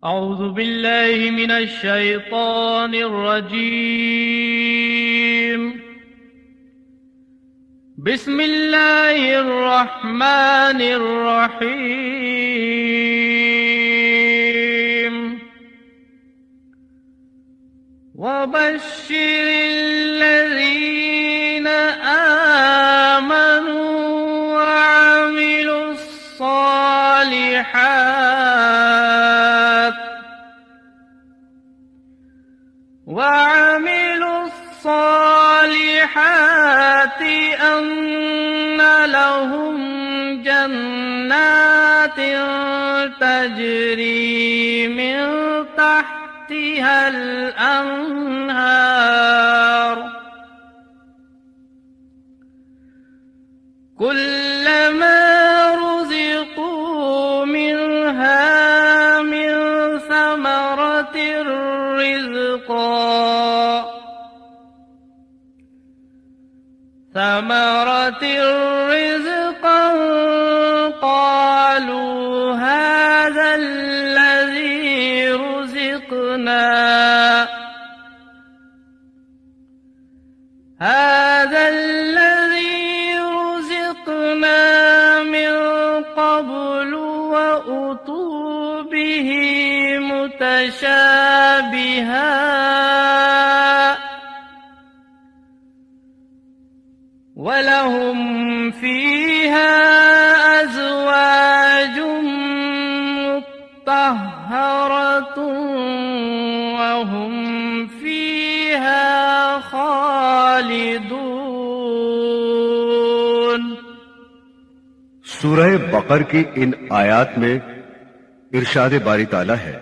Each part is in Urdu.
أعوذ بالله من الشيطان الرجيم. بسم الله الرحمن الرحيم. وبشر الذين آمنوا وعملوا الصالحات أن لهم جنات تجري من تحتها الأنهار كلما رزقوا منها من ثمرة رزقا قالوا هذا الذي رزقنا من قبل وأتوا به متشابها وَلَهُمْ فِيهَا أَزْوَاجٌ مُطَهَّرَةٌ وَهُمْ فِيهَا خَالِدُونَ۔ سورہ بقر کی ان آیات میں ارشاد باری تعالیٰ ہے،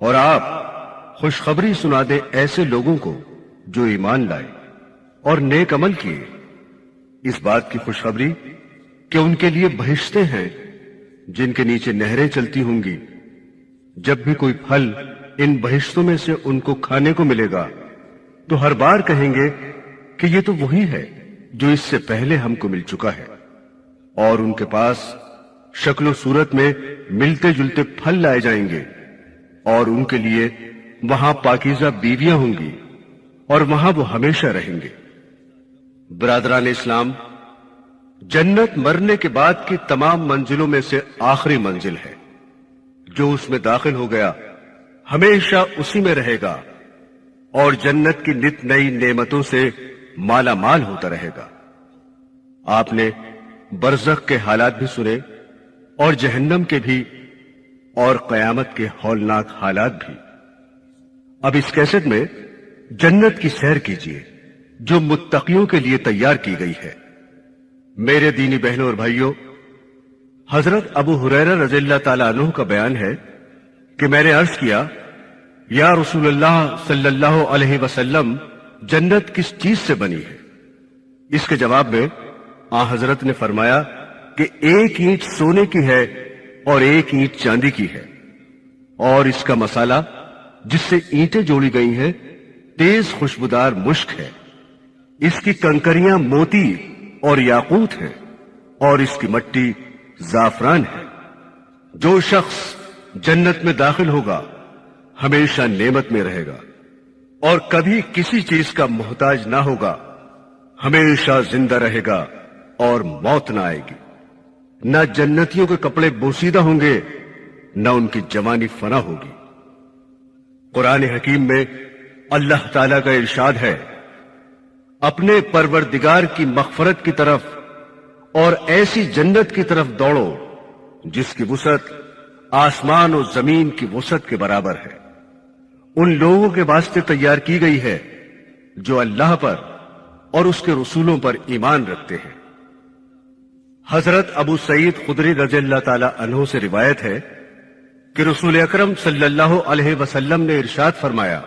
اور آپ خوشخبری سنا دیں ایسے لوگوں کو جو ایمان لائے اور نیک عمل کیے، اس بات کی خوشخبری کہ ان کے لیے بہشتیں ہیں جن کے نیچے نہریں چلتی ہوں گی۔ جب بھی کوئی پھل ان بہشتوں میں سے ان کو کھانے کو ملے گا تو ہر بار کہیں گے کہ یہ تو وہی ہے جو اس سے پہلے ہم کو مل چکا ہے، اور ان کے پاس شکل و صورت میں ملتے جلتے پھل لائے جائیں گے، اور ان کے لیے وہاں پاکیزہ بیویاں ہوں گی اور وہاں وہ ہمیشہ رہیں گے۔ برادران اسلام، جنت مرنے کے بعد کی تمام منزلوں میں سے آخری منزل ہے۔ جو اس میں داخل ہو گیا ہمیشہ اسی میں رہے گا اور جنت کی نت نئی نعمتوں سے مالا مال ہوتا رہے گا۔ آپ نے برزخ کے حالات بھی سنے اور جہنم کے بھی اور قیامت کے ہولناک حالات بھی۔ اب اس کیسٹ میں جنت کی سیر کیجیے جو متقیوں کے لیے تیار کی گئی ہے۔ میرے دینی بہنوں اور بھائیوں، حضرت ابو ہریرہ رضی اللہ تعالیٰ عنہ کا بیان ہے کہ میں نے عرض کیا، یا رسول اللہ صلی اللہ علیہ وسلم، جنت کس چیز سے بنی ہے؟ اس کے جواب میں آن حضرت نے فرمایا کہ ایک اینٹ سونے کی ہے اور ایک اینٹ چاندی کی ہے، اور اس کا مسالہ جس سے اینٹیں جوڑی گئی ہیں تیز خوشبودار مشک ہے، اس کی کنکریاں موتی اور یاقوت ہیں، اور اس کی مٹی زعفران ہے۔ جو شخص جنت میں داخل ہوگا ہمیشہ نعمت میں رہے گا اور کبھی کسی چیز کا محتاج نہ ہوگا، ہمیشہ زندہ رہے گا اور موت نہ آئے گی۔ نہ جنتیوں کے کپڑے بوسیدہ ہوں گے، نہ ان کی جوانی فنا ہوگی۔ قرآن حکیم میں اللہ تعالیٰ کا ارشاد ہے، اپنے پروردگار کی مغفرت کی طرف اور ایسی جنت کی طرف دوڑو جس کی وسعت آسمان و زمین کی وسعت کے برابر ہے۔ ان لوگوں کے واسطے تیار کی گئی ہے جو اللہ پر اور اس کے رسولوں پر ایمان رکھتے ہیں۔ حضرت ابو سعید خدری رضی اللہ تعالی عنہ سے روایت ہے کہ رسول اکرم صلی اللہ علیہ وسلم نے ارشاد فرمایا،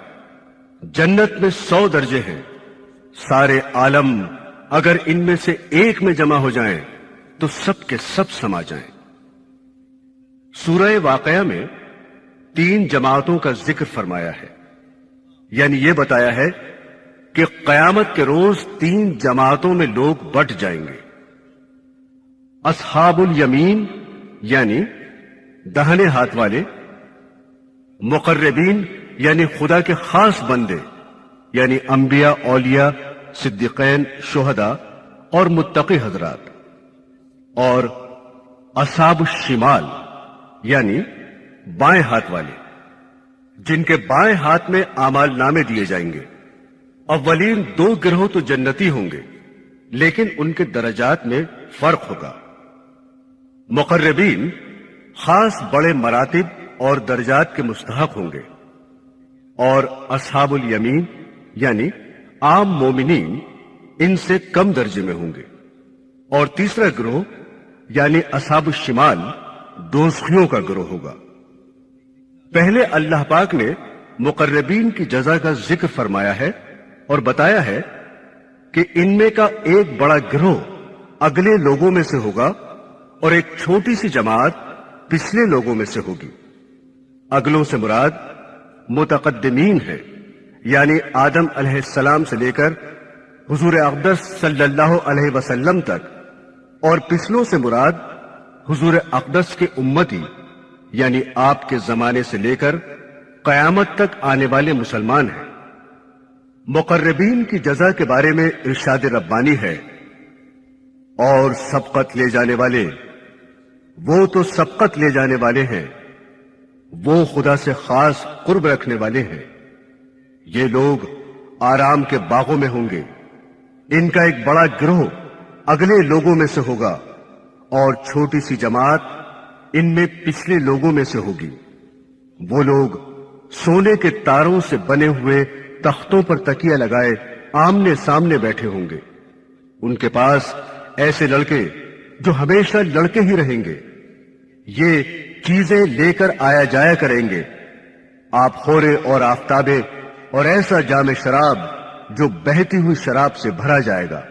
جنت میں 100 درجے ہیں، سارے عالم اگر ان میں سے ایک میں جمع ہو جائیں تو سب کے سب سما جائیں۔ سورہ واقعہ میں 3 جماعتوں کا ذکر فرمایا ہے، یعنی یہ بتایا ہے کہ قیامت کے روز 3 جماعتوں میں لوگ بٹ جائیں گے۔ اصحاب الیمین یعنی دہنے ہاتھ والے، مقربین یعنی خدا کے خاص بندے، یعنی انبیاء، اولیاء، صدیقین، شہداء اور متقی حضرات، اور اصحاب الشمال یعنی بائیں ہاتھ والے، جن کے بائیں ہاتھ میں اعمال نامے دیے جائیں گے۔ اولین دو گروہ تو جنتی ہوں گے، لیکن ان کے درجات میں فرق ہوگا۔ مقربین خاص بڑے مراتب اور درجات کے مستحق ہوں گے، اور اصحاب الیمین یعنی عام مومنین ان سے کم درجے میں ہوں گے۔ اور تیسرا گروہ یعنی اصحاب الشمال دوزخیوں کا گروہ ہوگا۔ پہلے اللہ پاک نے مقربین کی جزا کا ذکر فرمایا ہے اور بتایا ہے کہ ان میں کا ایک بڑا گروہ اگلے لوگوں میں سے ہوگا اور ایک چھوٹی سی جماعت پچھلے لوگوں میں سے ہوگی۔ اگلوں سے مراد متقدمین ہے، یعنی آدم علیہ السلام سے لے کر حضور اقدس صلی اللہ علیہ وسلم تک، اور پچھلوں سے مراد حضور اقدس کے امتی یعنی آپ کے زمانے سے لے کر قیامت تک آنے والے مسلمان ہیں۔ مقربین کی جزا کے بارے میں ارشاد ربانی ہے، اور سبقت لے جانے والے، وہ تو سبقت لے جانے والے ہیں، وہ خدا سے خاص قرب رکھنے والے ہیں۔ یہ لوگ آرام کے باغوں میں ہوں گے۔ ان کا ایک بڑا گروہ اگلے لوگوں میں سے ہوگا اور چھوٹی سی جماعت ان میں پچھلے لوگوں میں سے ہوگی۔ وہ لوگ سونے کے تاروں سے بنے ہوئے تختوں پر تکیہ لگائے آمنے سامنے بیٹھے ہوں گے۔ ان کے پاس ایسے لڑکے جو ہمیشہ لڑکے ہی رہیں گے، یہ چیزیں لے کر آیا جایا کریں گے، آپ خورے اور آفتابے، اور ایسا جام شراب جو بہتی ہوئی شراب سے بھرا جائے گا،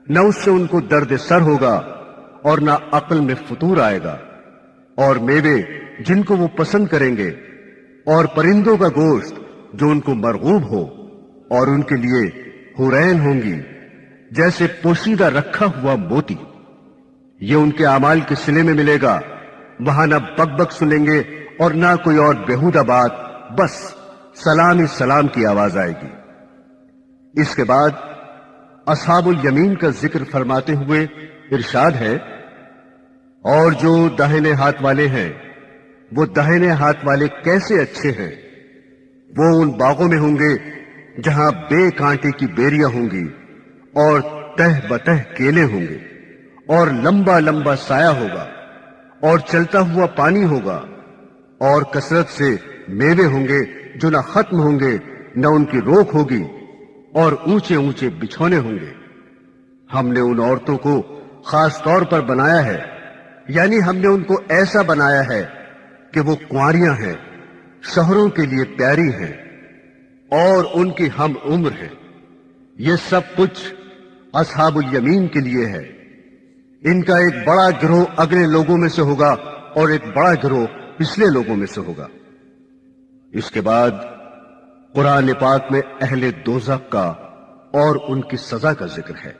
نہ اس سے ان کو درد سر ہوگا اور نہ عقل میں فطور آئے گا، اور میوے جن کو وہ پسند کریں گے، اور پرندوں کا گوشت جو ان کو مرغوب ہو، اور ان کے لیے حورین ہوں گی جیسے پوشیدہ رکھا ہوا موتی۔ یہ ان کے اعمال کے صلے میں ملے گا، وہاں نہ بک بک سنیں گے اور نہ کوئی اور بیہودہ بات، بس سلام ہی سلام کی آواز آئے گی۔ اس کے بعد اصحاب الیمین کا ذکر فرماتے ہوئے ارشاد ہے، اور جو داہنے ہاتھ والے ہیں وہ داہنے ہاتھ والے کیسے اچھے ہیں، وہ ان باغوں میں ہوں گے جہاں بے کانٹے کی بیریاں ہوں گی، اور تہ بتہ کیلے ہوں گے، اور لمبا لمبا سایہ ہوگا، اور چلتا ہوا پانی ہوگا، اور کثرت سے میوے ہوں گے جو نہ ختم ہوں گے نہ ان کی روک ہوگی، اور اونچے اونچے بچھونے ہوں گے۔ ہم نے ان عورتوں کو خاص طور پر بنایا ہے، یعنی ہم نے ان کو ایسا بنایا ہے کہ وہ کنواریاں ہیں، شوہروں کے لیے پیاری ہیں، اور ان کی ہم عمر ہیں۔ یہ سب کچھ اصحاب الیمین کے لیے ہے۔ ان کا ایک بڑا گروہ اگلے لوگوں میں سے ہوگا اور ایک بڑا گروہ پچھلے لوگوں میں سے ہوگا۔ اس کے بعد قرآن پاک میں اہل دوزخ کا اور ان کی سزا کا ذکر ہے۔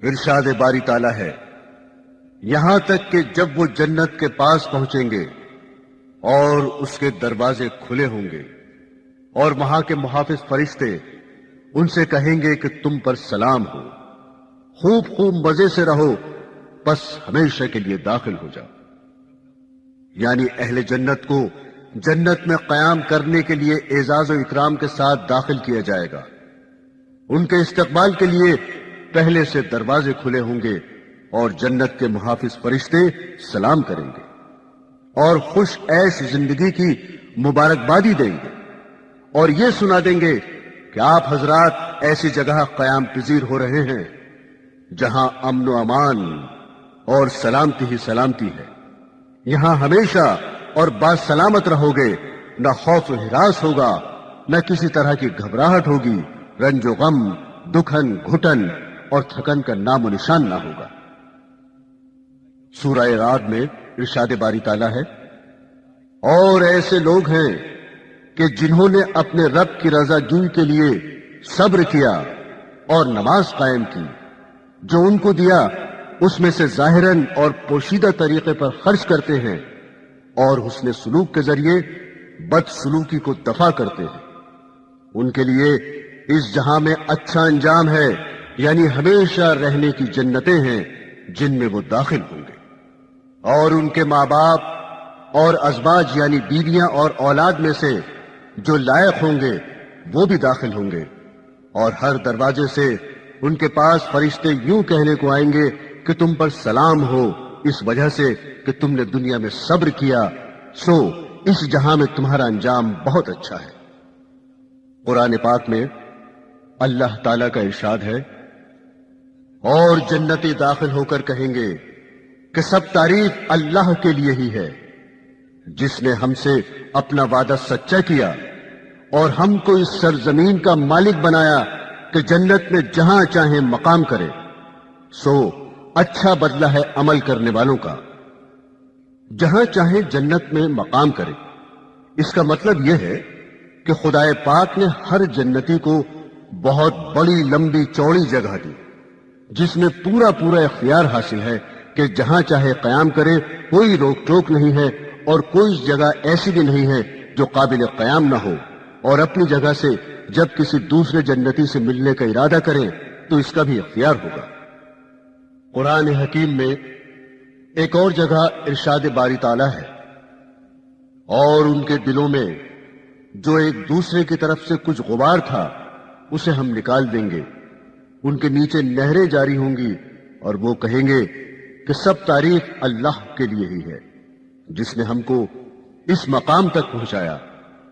ارشاد باری تعالیٰ ہے، یہاں تک کہ جب وہ جنت کے پاس پہنچیں گے اور اس کے دروازے کھلے ہوں گے، اور وہاں کے محافظ فرشتے ان سے کہیں گے کہ تم پر سلام ہو، خوب خوب مزے سے رہو، بس ہمیشہ کے لیے داخل ہو جاؤ۔ یعنی اہل جنت کو جنت میں قیام کرنے کے لیے اعزاز و اکرام کے ساتھ داخل کیا جائے گا۔ ان کے استقبال کے لیے پہلے سے دروازے کھلے ہوں گے، اور جنت کے محافظ فرشتے سلام کریں گے اور خوش عیش زندگی کی مبارکبادی دیں گے، اور یہ سنا دیں گے کہ آپ حضرات ایسی جگہ قیام پذیر ہو رہے ہیں جہاں امن و امان اور سلامتی ہی سلامتی ہے۔ یہاں ہمیشہ اور باسلامت رہو گے، نہ خوف و ہراس ہوگا، نہ کسی طرح کی گھبراہٹ ہوگی، رنج و غم، دکھن، گھٹن اور تھکن کا نام و نشان نہ ہوگا۔ سورہ رعد میں ارشاد باری تعالیٰ ہے، اور ایسے لوگ ہیں کہ جنہوں نے اپنے رب کی رضا جوئی کے لیے صبر کیا اور نماز قائم کی، جو ان کو دیا اس میں سے ظاہراً اور پوشیدہ طریقے پر خرچ کرتے ہیں، اور حسن سلوک کے ذریعے بدسلوکی کو دفع کرتے ہیں۔ ان کے لیے اس جہاں میں اچھا انجام ہے، یعنی ہمیشہ رہنے کی جنتیں ہیں جن میں وہ داخل ہوں گے، اور ان کے ماں باپ اور ازواج یعنی بیویاں اور اولاد میں سے جو لائق ہوں گے وہ بھی داخل ہوں گے، اور ہر دروازے سے ان کے پاس فرشتے یوں کہنے کو آئیں گے کہ تم پر سلام ہو، اس وجہ سے کہ تم نے دنیا میں صبر کیا، سو اس جہاں میں تمہارا انجام بہت اچھا ہے۔ قرآن پاک میں اللہ تعالیٰ کا ارشاد ہے، اور جنتی داخل ہو کر کہیں گے کہ سب تعریف اللہ کے لیے ہی ہے، جس نے ہم سے اپنا وعدہ سچا کیا اور ہم کو اس سرزمین کا مالک بنایا کہ جنت میں جہاں چاہیں مقام کرے، سو اچھا بدلہ ہے عمل کرنے والوں کا۔ جہاں چاہیں جنت میں مقام کرے، اس کا مطلب یہ ہے کہ خدائے پاک نے ہر جنتی کو بہت بڑی لمبی چوڑی جگہ دی، جس میں پورا اختیار حاصل ہے کہ جہاں چاہے قیام کرے، کوئی روک ٹوک نہیں ہے، اور کوئی جگہ ایسی بھی نہیں ہے جو قابل قیام نہ ہو، اور اپنی جگہ سے جب کسی دوسرے جنتی سے ملنے کا ارادہ کریں تو اس کا بھی اختیار ہوگا۔ قرآن حکیم میں ایک اور جگہ ارشاد باری تعالیٰ ہے، اور ان کے دلوں میں جو ایک دوسرے کی طرف سے کچھ غبار تھا اسے ہم نکال دیں گے، ان کے نیچے نہریں جاری ہوں گی، اور وہ کہیں گے کہ سب تعریف اللہ کے لیے ہی ہے، جس نے ہم کو اس مقام تک پہنچایا،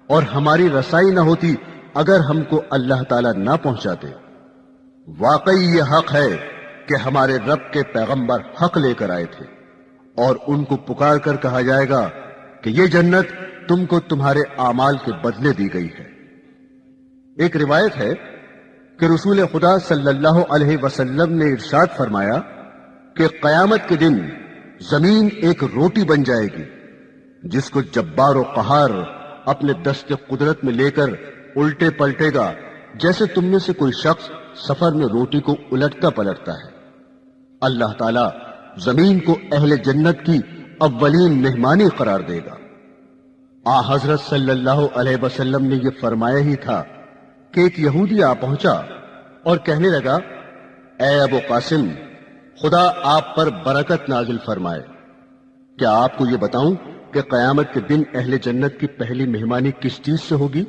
اور ہماری رسائی نہ ہوتی اگر ہم کو اللہ تعالیٰ نہ پہنچاتے۔ واقعی یہ حق ہے کہ ہمارے رب کے پیغمبر حق لے کر آئے تھے، اور ان کو پکار کر کہا جائے گا کہ یہ جنت تم کو تمہارے اعمال کے بدلے دی گئی ہے۔ ایک روایت ہے کہ رسول خدا صلی اللہ علیہ وسلم نے ارشاد فرمایا کہ قیامت کے دن زمین ایک روٹی بن جائے گی، جس کو جبار و قہار اپنے دست قدرت میں لے کر الٹے پلٹے گا، جیسے تم میں سے کوئی شخص سفر میں روٹی کو الٹتا پلٹتا ہے۔ اللہ تعالیٰ زمین کو اہل جنت کی اولین مہمانی قرار دے گا۔ حضرت صلی اللہ علیہ وسلم نے یہ فرمایا ہی تھا کہ ایک یہودی آ پہنچا اور کہنے لگا، اے ابو قاسم، خدا آپ پر برکت نازل فرمائے، کیا آپ کو یہ بتاؤں کہ قیامت کے دن اہل جنت کی پہلی مہمانی کس چیز سے ہوگی؟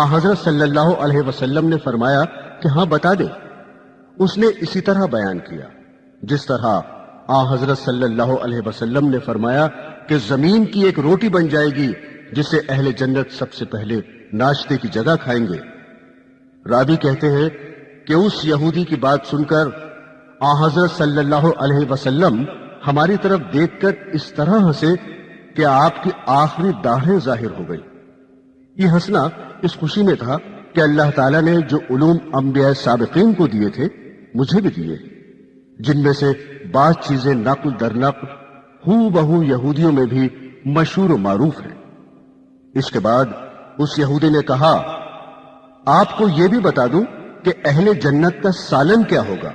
حضرت صلی اللہ علیہ وسلم نے فرمایا کہ ہاں بتا دے۔ اس نے اسی طرح بیان کیا جس طرح حضرت صلی اللہ علیہ وسلم نے فرمایا کہ زمین کی ایک روٹی بن جائے گی جسے اہل جنت سب سے پہلے ناشتے کی جگہ کھائیں گے۔ راوی کہتے ہیں کہ اس یہودی کی بات سن کر حضرت صلی اللہ علیہ وسلم ہماری طرف دیکھ کر اس طرح ہنسے کہ آپ کی آخری داڑھیں ظاہر ہو گئی۔ یہ ہنسنا اس خوشی میں تھا کہ اللہ تعالیٰ نے جو علوم انبیاء سابقین کو دیے تھے مجھے بھی دیے، جن میں سے بعض چیزیں نقل در نقل ہو بہو یہودیوں میں بھی مشہور و معروف ہیں۔ اس کے بعد اس یہودی نے کہا، آپ کو یہ بھی بتا دوں کہ اہل جنت کا سالن کیا ہوگا،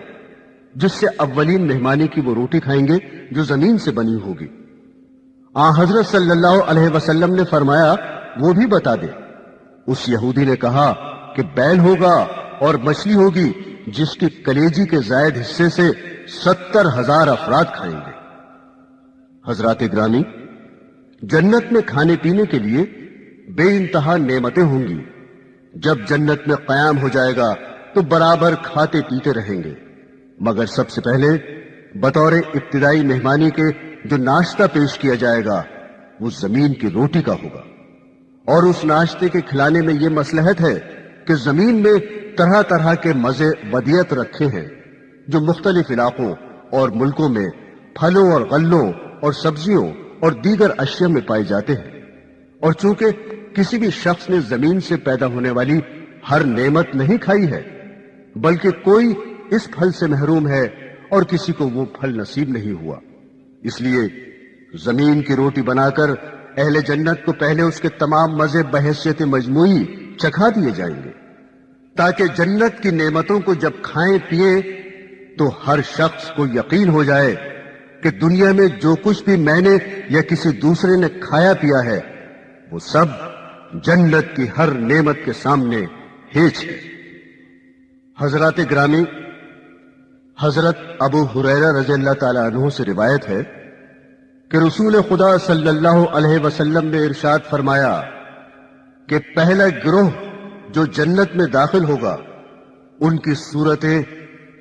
جس سے اولین مہمانی کی وہ روٹی کھائیں گے جو زمین سے بنی ہوگی۔ حضرت صلی اللہ علیہ وسلم نے فرمایا، وہ بھی بتا دے۔ اس یہودی نے کہا کہ بیل ہوگا اور مچھلی ہوگی جس کی کلیجی کے زائد حصے سے 70,000 افراد کھائیں گے۔ حضرات گرامی، جنت میں کھانے پینے کے لیے بے انتہا نعمتیں ہوں گی۔ جب جنت میں قیام ہو جائے گا تو برابر کھاتے پیتے رہیں گے، مگر سب سے پہلے بطور ابتدائی مہمانی کے جو ناشتہ پیش کیا جائے گا وہ زمین کی روٹی کا ہوگا، اور اس ناشتے کے کھلانے میں یہ مصلحت ہے کہ زمین میں طرح طرح کے مزے ودیعت رکھے ہیں جو مختلف علاقوں اور ملکوں میں پھلوں اور غلوں اور سبزیوں اور دیگر اشیاء میں پائے جاتے ہیں، اور چونکہ کسی بھی شخص نے زمین سے پیدا ہونے والی ہر نعمت نہیں کھائی ہے، بلکہ کوئی اس پھل سے محروم ہے اور کسی کو وہ پھل نصیب نہیں ہوا، اس لیے زمین کی روٹی بنا کر اہل جنت کو پہلے اس کے تمام مزے بحیثیت مجموعی چکھا دیے جائیں گے، تاکہ جنت کی نعمتوں کو جب کھائیں پیئیں تو ہر شخص کو یقین ہو جائے کہ دنیا میں جو کچھ بھی میں نے یا کسی دوسرے نے کھایا پیا ہے وہ سب جنت کی ہر نعمت کے سامنے ہیچ ہے۔ حضرات گرامی، حضرت ابو ہریرہ رضی اللہ تعالی عنہ سے روایت ہے کہ رسول خدا صلی اللہ علیہ وسلم نے ارشاد فرمایا کہ پہلا گروہ جو جنت میں داخل ہوگا ان کی صورتیں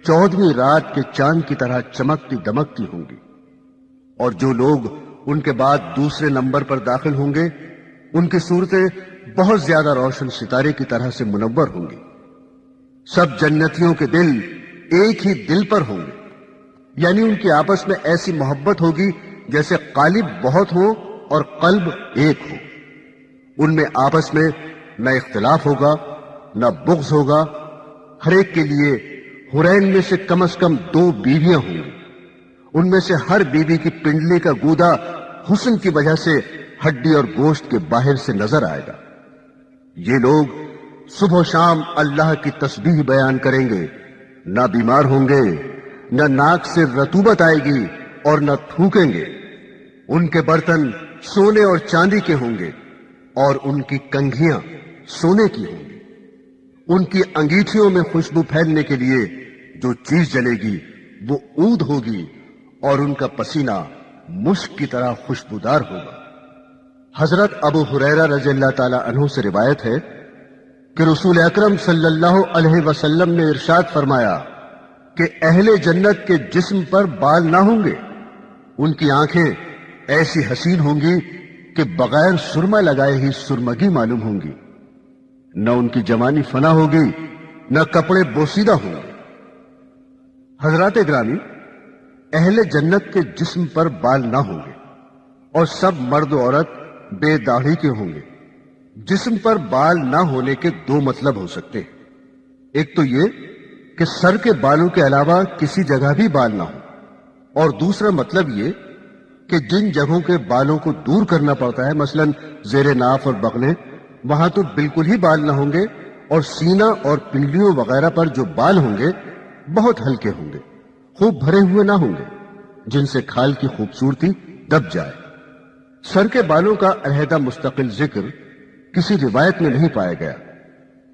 14ویں رات کے چاند کی طرح چمکتی دمکتی ہوں گی، اور جو لوگ ان کے بعد دوسرے نمبر پر داخل ہوں گے ان کی صورتیں بہت زیادہ روشن ستارے کی طرح سے منور ہوں گی۔ سب جنتیوں کے دل ایک ہی دل پر ہوں گے، یعنی ان کی آپس میں ایسی محبت ہوگی جیسے قالب بہت ہو اور قلب ایک ہو۔ ان میں آپس میں نہ اختلاف ہوگا نہ بغض ہوگا۔ ہر ایک کے لیے حورین میں سے کم از کم 2 بیویاں ہوں گی۔ ان میں سے ہر بیوی کی پنڈلی کا گودا حسن کی وجہ سے ہڈی اور گوشت کے باہر سے نظر آئے گا۔ یہ لوگ صبح و شام اللہ کی تسبیح بیان کریں گے، نہ بیمار ہوں گے، نہ ناک سے رطوبت آئے گی اور نہ تھوکیں گے۔ ان کے برتن سونے اور چاندی کے ہوں گے اور ان کی کنگھیاں سونے کی ہوں گی۔ ان کی انگیٹھیوں میں خوشبو پھیلنے کے لیے جو چیز جلے گی وہ عود ہوگی، اور ان کا پسینہ مشک کی طرح خوشبودار ہوگا۔ حضرت ابو ہریرہ رضی اللہ تعالی عنہ سے روایت ہے کہ رسول اکرم صلی اللہ علیہ وسلم نے ارشاد فرمایا کہ اہل جنت کے جسم پر بال نہ ہوں گے، ان کی آنکھیں ایسی حسین ہوں گی کہ بغیر سرما لگائے ہی سرمگی معلوم ہوں گی، نہ ان کی جوانی فنا ہوگی نہ کپڑے بوسیدہ ہوں گے۔ حضرات گرامی، اہل جنت کے جسم پر بال نہ ہوں گے اور سب مرد و عورت بے داڑھی کے ہوں گے۔ جسم پر بال نہ ہونے کے 2 مطلب ہو سکتے ہیں۔ ایک تو یہ کہ سر کے بالوں کے علاوہ کسی جگہ بھی بال نہ ہو، اور دوسرا مطلب یہ کہ جن جگہوں کے بالوں کو دور کرنا پڑتا ہے، مثلا زیر ناف اور بغلیں، وہاں تو بالکل ہی بال نہ ہوں گے، اور سینہ اور پنڈلیوں وغیرہ پر جو بال ہوں گے بہت ہلکے ہوں گے، خوب بھرے ہوئے نہ ہوں گے جن سے کھال کی خوبصورتی دب جائے۔ سر کے بالوں کا علیحدہ مستقل ذکر کسی روایت میں نہیں پایا گیا،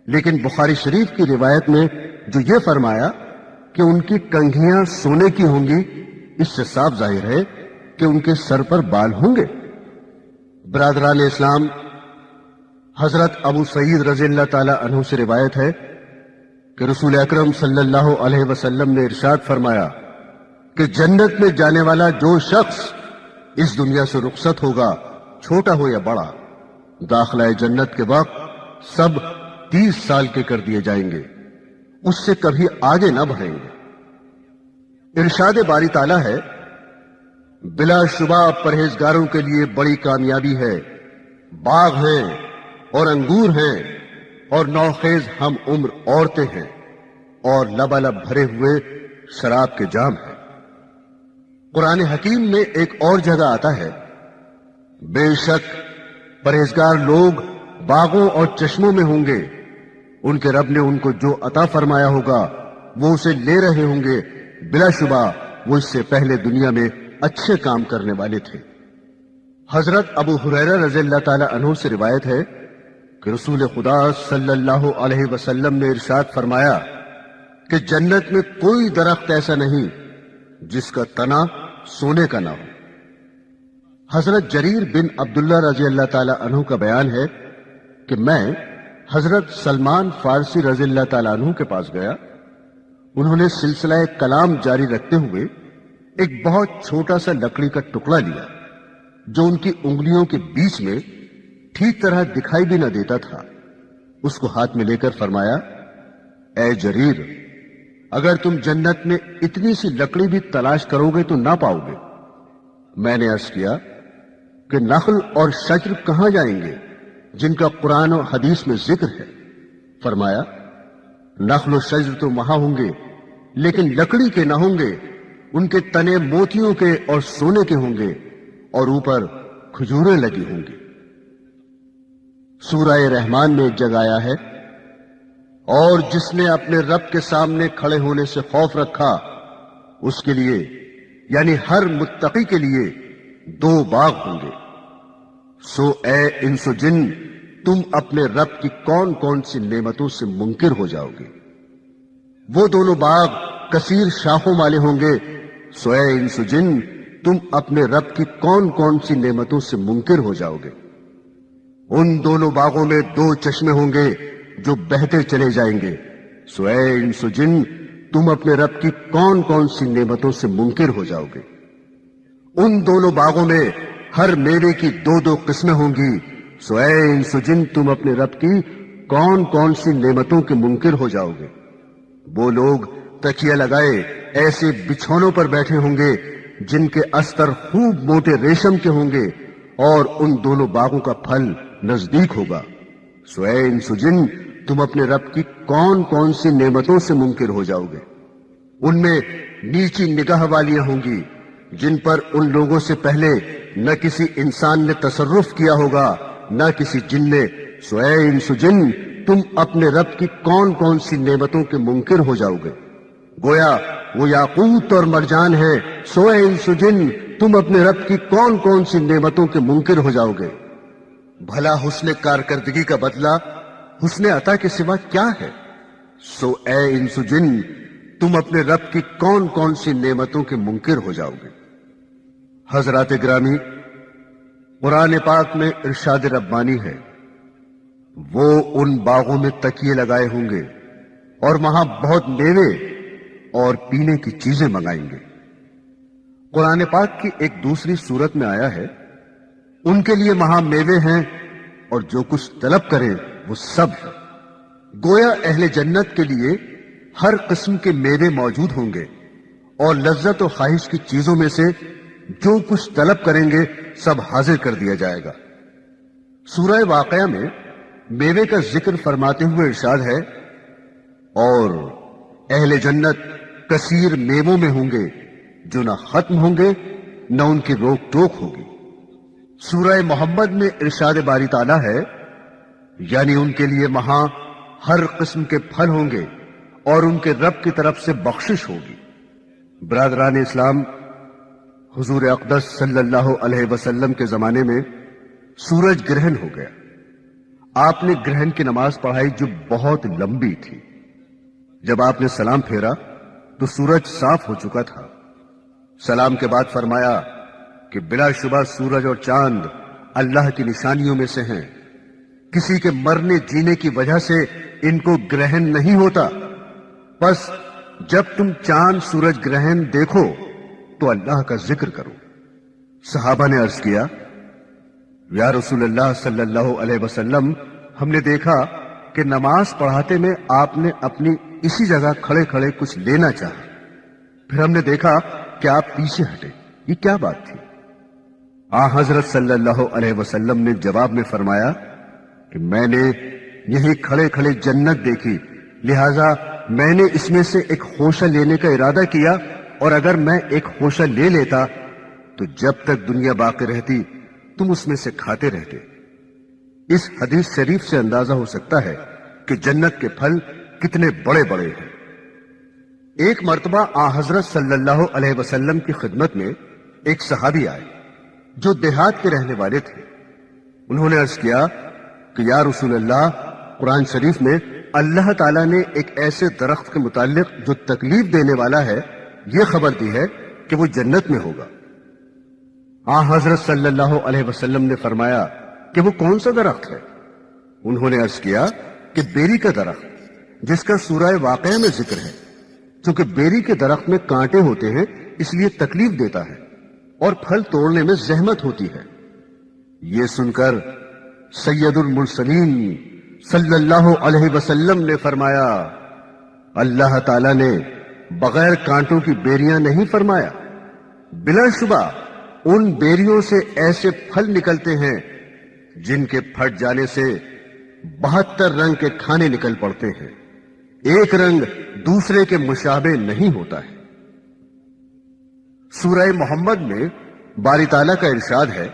لیکن بخاری شریف کی روایت میں جو یہ فرمایا کہ ان کی کنگھیاں سونے کی ہوں گی، اس سے صاف ظاہر ہے کہ ان کے سر پر بال ہوں گے۔ برادران اسلام، حضرت ابو سعید رضی اللہ تعالی عنہ سے روایت ہے کہ رسول اکرم صلی اللہ علیہ وسلم نے ارشاد فرمایا کہ جنت میں جانے والا جو شخص اس دنیا سے رخصت ہوگا، چھوٹا ہو یا بڑا، داخلہ جنت کے وقت سب 30 سال کے کر دیے جائیں گے، اس سے کبھی آگے نہ بڑھیں گے۔ ارشاد باری تعالیٰ ہے، بلا شبہ پرہیزگاروں کے لیے بڑی کامیابی ہے، باغ ہیں اور انگور ہیں اور نوخیز ہم عمر عورتیں ہیں اور لبالب بھرے ہوئے شراب کے جام ہیں۔ قرآن حکیم میں ایک اور جگہ آتا ہے، بے شک پرہیزگار لوگ باغوں اور چشموں میں ہوں گے، ان کے رب نے ان کو جو عطا فرمایا ہوگا وہ اسے لے رہے ہوں گے، بلا شبہ وہ اس سے پہلے دنیا میں اچھے کام کرنے والے تھے۔ حضرت ابو ہریرہ رضی اللہ تعالی عنہ سے روایت ہے کہ رسول خدا صلی اللہ علیہ وسلم نے ارشاد فرمایا کہ جنت میں کوئی درخت ایسا نہیں جس کا تنا سونے کا نہ ہو۔ حضرت جریر بن عبداللہ رضی اللہ تعالی عنہ کا بیان ہے کہ میں حضرت سلمان فارسی رضی اللہ تعالی عنہ کے پاس گیا۔ انہوں نے سلسلہ کلام جاری رکھتے ہوئے ایک بہت چھوٹا سا لکڑی کا ٹکڑا لیا جو ان کی انگلیوں کے بیچ میں ٹھیک طرح دکھائی بھی نہ دیتا تھا۔ اس کو ہاتھ میں لے کر فرمایا، اے جریر، اگر تم جنت میں اتنی سی لکڑی بھی تلاش کرو گے تو نہ پاؤ گے۔ میں نے عرض کیا کہ نخل اور شجر کہاں جائیں گے جن کا قرآن و حدیث میں ذکر ہے؟ فرمایا، نخل و شجر تو وہاں ہوں گے لیکن لکڑی کے نہ ہوں گے، ان کے تنے موتیوں کے اور سونے کے ہوں گے اور اوپر کھجوریں لگی ہوں گی۔ سورہ رحمان میں ایک جگہ آیا ہے، اور جس نے اپنے رب کے سامنے کھڑے ہونے سے خوف رکھا اس کے لیے یعنی ہر متقی کے لیے 2 باغ ہوں گے، سو اے انس و جن تم اپنے رب کی کون کون سی نعمتوں سے منکر ہو جاؤ گے؟ وہ دونوں باغ کثیر شاخوں والے ہوں گے، سو اے انس و جن تم اپنے رب کی کون کون سی نعمتوں سے منکر ہو جاؤ گے؟ ان دونوں باغوں میں 2 چشمے ہوں گے جو بہتے چلے جائیں گے، سو اے انس و جن تم اپنے رب کی کون کون سی نعمتوں سے منکر ہو جاؤ گے؟ ان دونوں باغوں میں ہر میوے کی 2 قسمیں ہوں گی، سو اے انس و جن تم اپنے رب کی کون کون سی نعمتوں کے منکر ہو جاؤ گے؟ وہ لوگ تکیہ لگائے ایسے بچھونوں پر بیٹھے ہوں گے جن کے استر خوب موٹے ریشم کے ہوں گے، اور ان دونوں باغوں کا پھل نزدیک ہوگا، سو اے انس و جن تم اپنے رب کی کون کون سی نعمتوں سے منکر ہو جاؤ گے؟ ان میں نیچی نگاہ والیاں ہوں گی جن پر ان لوگوں سے پہلے نہ کسی انسان نے تصرف کیا ہوگا نہ کسی جن نے، سو اے انس و جن تم اپنے رب کی کون کون سی نعمتوں کے منکر ہو جاؤ گے؟ گویا وہ یاقوت اور مرجان ہے، سو اے انس و جن تم اپنے رب کی کون کون سی نعمتوں کے منکر ہو جاؤ گے؟ بھلا حسن کارکردگی کا بدلہ حسن عطا کے سوا کیا ہے؟ سو اے انس و جن تم اپنے رب کی کون کون سی نعمتوں کے منکر ہو جاؤ گے؟ حضرات گرامی، قرآن پاک میں ارشاد ربانی ہے، وہ ان باغوں میں تکیے لگائے ہوں گے اور وہاں بہت میوے اور پینے کی چیزیں منگائیں گے۔ قرآن پاک کی ایک دوسری صورت میں آیا ہے، ان کے لیے وہاں میوے ہیں اور جو کچھ طلب کریں وہ سب ہے۔ گویا اہل جنت کے لیے ہر قسم کے میوے موجود ہوں گے اور لذت و خواہش کی چیزوں میں سے جو کچھ طلب کریں گے سب حاضر کر دیا جائے گا۔ سورہ واقعہ میں میوے کا ذکر فرماتے ہوئے ارشاد ہے، اور اہل جنت کثیر میووں میں ہوں گے جو نہ ختم ہوں گے نہ ان کی روک ٹوک ہوگی۔ سورہ محمد میں ارشاد باری تعالیٰ ہے، یعنی ان کے لیے وہاں ہر قسم کے پھل ہوں گے اور ان کے رب کی طرف سے بخشش ہوگی۔ برادران اسلام، حضور اقدس صلی اللہ علیہ وسلم کے زمانے میں سورج گرہن ہو گیا۔ آپ نے گرہن کی نماز پڑھائی جو بہت لمبی تھی۔ جب آپ نے سلام پھیرا تو سورج صاف ہو چکا تھا۔ سلام کے بعد فرمایا کہ بلا شبہ سورج اور چاند اللہ کی نشانیوں میں سے ہیں، کسی کے مرنے جینے کی وجہ سے ان کو گرہن نہیں ہوتا، بس جب تم چاند سورج گرہن دیکھو تو اللہ کا ذکر کرو۔ صحابہ نے عرض کیا، یا رسول اللہ صلی اللہ علیہ وسلم، ہم نے دیکھا کہ نماز پڑھاتے میں آپ نے اپنی اسی جگہ کھڑے کھڑے کچھ لینا چاہا، پھر ہم نے دیکھا کہ آپ پیچھے ہٹے، یہ کیا بات تھی؟ حضرت صلی اللہ علیہ وسلم نے جواب میں فرمایا کہ میں نے یہی کھڑے کھڑے جنت دیکھی، لہذا میں نے اس میں سے ایک خوشہ لینے کا ارادہ کیا، اور اگر میں ایک خوشہ لے لیتا تو جب تک دنیا باقی رہتی تم اس میں سے کھاتے رہتے۔ اس حدیث شریف سے اندازہ ہو سکتا ہے کہ جنت کے پھل کتنے بڑے بڑے ہیں۔ ایک مرتبہ حضرت صلی اللہ علیہ وسلم کی خدمت میں ایک صحابی آئے جو دیہات کے رہنے والے تھے۔ انہوں نے عرض کیا کہ یا رسول اللہ، قرآن شریف میں اللہ تعالیٰ نے ایک ایسے درخت کے متعلق جو تکلیف دینے والا ہے یہ خبر دی ہے کہ وہ جنت میں ہوگا۔ حضرت صلی اللہ علیہ وسلم نے فرمایا کہ وہ کون سا درخت ہے؟ انہوں نے عرض کیا کہ بیری کا درخت، جس کا سورہ واقعہ میں ذکر ہے، چونکہ بیری کے درخت میں کانٹے ہوتے ہیں اس لیے تکلیف دیتا ہے اور پھل توڑنے میں زحمت ہوتی ہے۔ یہ سن کر سید المرسلین صلی اللہ علیہ وسلم نے فرمایا، اللہ تعالیٰ نے بغیر کانٹوں کی بیریاں نہیں فرمایا، بلا شبہ ان بیریوں سے ایسے پھل نکلتے ہیں جن کے پھٹ جانے سے 72 رنگ کے کھانے نکل پڑتے ہیں، ایک رنگ دوسرے کے مشابہ نہیں ہوتا ہے۔ سورہ محمد میں باری تعالیٰ کا ارشاد ہے،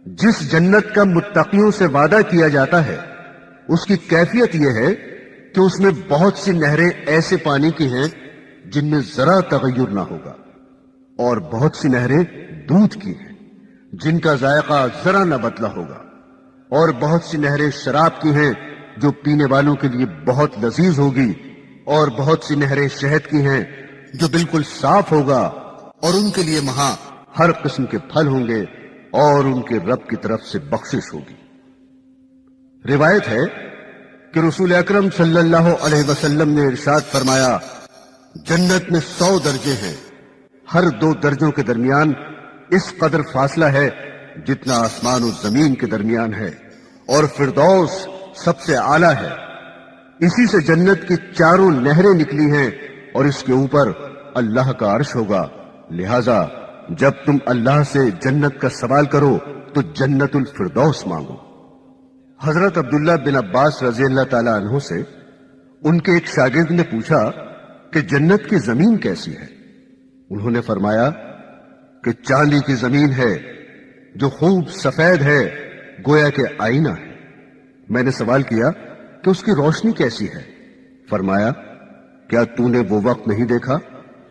جس جنت کا متقیوں سے وعدہ کیا جاتا ہے اس کی کیفیت یہ ہے کہ اس میں بہت سی نہریں ایسے پانی کی ہیں جن میں ذرا تغیر نہ ہوگا، اور بہت سی نہریں دودھ کی ہیں جن کا ذائقہ ذرا نہ بدلا ہوگا، اور بہت سی نہریں شراب کی ہیں جو پینے والوں کے لیے بہت لذیذ ہوگی، اور بہت سی نہریں شہد کی ہیں جو بالکل صاف ہوگا، اور ان کے لیے وہاں ہر قسم کے پھل ہوں گے، اور ان کے رب کی طرف سے بخشش ہوگی۔ روایت ہے کہ رسول اکرم صلی اللہ علیہ وسلم نے ارشاد فرمایا، جنت میں 100 درجے ہیں، ہر 2 درجوں کے درمیان اس قدر فاصلہ ہے جتنا آسمان و زمین کے درمیان ہے، اور فردوس سب سے اعلیٰ ہے۔ اسی سے جنت کی 4 نہریں نکلی ہیں، اور اس کے اوپر اللہ کا عرش ہوگا۔ لہذا جب تم اللہ سے جنت کا سوال کرو تو جنت الفردوس مانگو۔ حضرت عبداللہ بن عباس رضی اللہ تعالی عنہ سے ان کے ایک شاگرد نے پوچھا کہ جنت کی زمین کیسی ہے؟ انہوں نے فرمایا کہ چاندی کی زمین ہے جو خوب سفید ہے، گویا کہ آئینہ ہے۔ میں نے سوال کیا کہ اس کی روشنی کیسی ہے؟ فرمایا، کیا تو نے وہ وقت نہیں دیکھا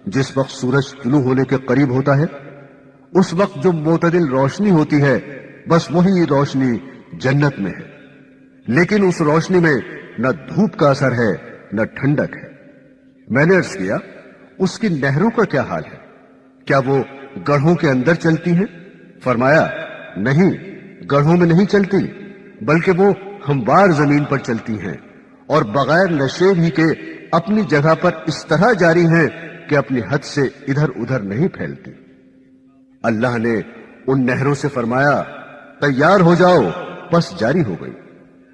جس وقت سورج طلوع ہونے کے قریب ہوتا ہے؟ اس وقت جو معتدل روشنی ہوتی ہے، بس وہی روشنی جنت میں ہے، لیکن اس روشنی میں نہ دھوپ کا اثر ہے نہ ٹھنڈک ہے۔ میں نے عرض کیا، اس کی نہروں کا کیا حال ہے؟ کیا وہ گڑھوں کے اندر چلتی ہیں؟ فرمایا، نہیں، گڑھوں میں نہیں چلتی، بلکہ وہ ہموار زمین پر چلتی ہیں، اور بغیر نشیب ہی کے اپنی جگہ پر اس طرح جاری ہیں کہ اپنی حد سے ادھر ادھر نہیں پھیلتی۔ اللہ نے ان نہروں سے فرمایا، تیار ہو جاؤ، بس جاری ہو گئی۔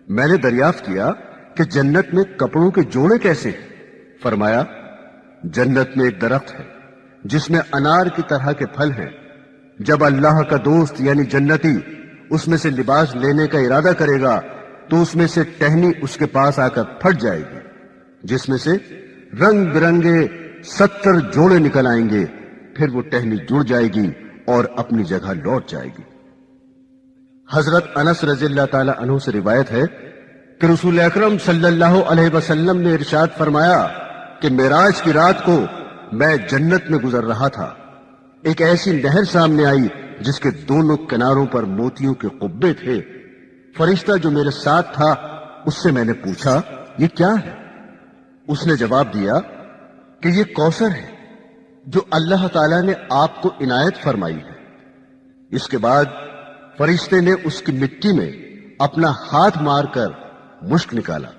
میں نے دریافت کیا کہ جنت میں کپڑوں کے جوڑے کیسے ہیں؟ فرمایا، جنت میں ایک درخت ہے جس میں انار کی طرح کے پھل ہیں۔ جب اللہ کا دوست یعنی جنتی اس میں سے لباس لینے کا ارادہ کرے گا تو اس میں سے ٹہنی اس کے پاس آ کر پھٹ جائے گی، جس میں سے رنگ برنگے 70 جوڑے نکل آئیں گے، پھر وہ ٹہنی جڑ جائے گی اور اپنی جگہ لوٹ جائے گی۔ حضرت انس رضی اللہ تعالی عنہ سے روایت ہے کہ رسول اکرم صلی اللہ علیہ وسلم نے ارشاد فرمایا کہ معراج کی رات کو میں جنت میں گزر رہا تھا، ایک ایسی نہر سامنے آئی جس کے دونوں کناروں پر موتیوں کے قبے تھے۔ فرشتہ جو میرے ساتھ تھا اس سے میں نے پوچھا، یہ کیا ہے؟ اس نے جواب دیا کہ یہ کوثر ہے جو اللہ تعالیٰ نے آپ کو عنایت فرمائی ہے۔ اس کے بعد فرشتے نے اس کی مٹی میں اپنا ہاتھ مار کر مشک نکالا،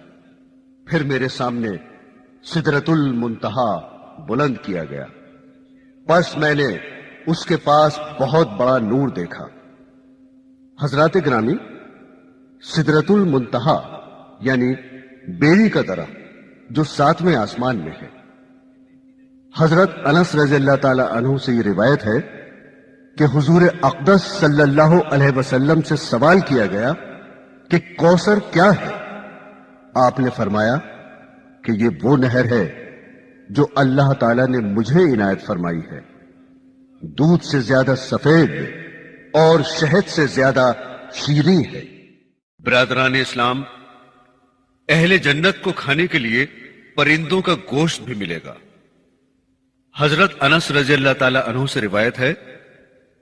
پھر میرے سامنے سدرۃ المنتہا بلند کیا گیا، پس میں نے اس کے پاس بہت بڑا نور دیکھا۔ حضرات گرامی، سدرۃ المنتہا یعنی بیری کا درخت جو 7ویں آسمان میں ہے۔ حضرت انس رضی اللہ تعالی عنہ سے یہ روایت ہے کہ حضور اقدس صلی اللہ علیہ وسلم سے سوال کیا گیا کہ کوثر کیا ہے؟ آپ نے فرمایا کہ یہ وہ نہر ہے جو اللہ تعالیٰ نے مجھے عنایت فرمائی ہے، دودھ سے زیادہ سفید اور شہد سے زیادہ شیریں ہے۔ برادران اسلام، اہل جنت کو کھانے کے لیے پرندوں کا گوشت بھی ملے گا۔ حضرت انس رضی اللہ تعالی عنہ سے روایت ہے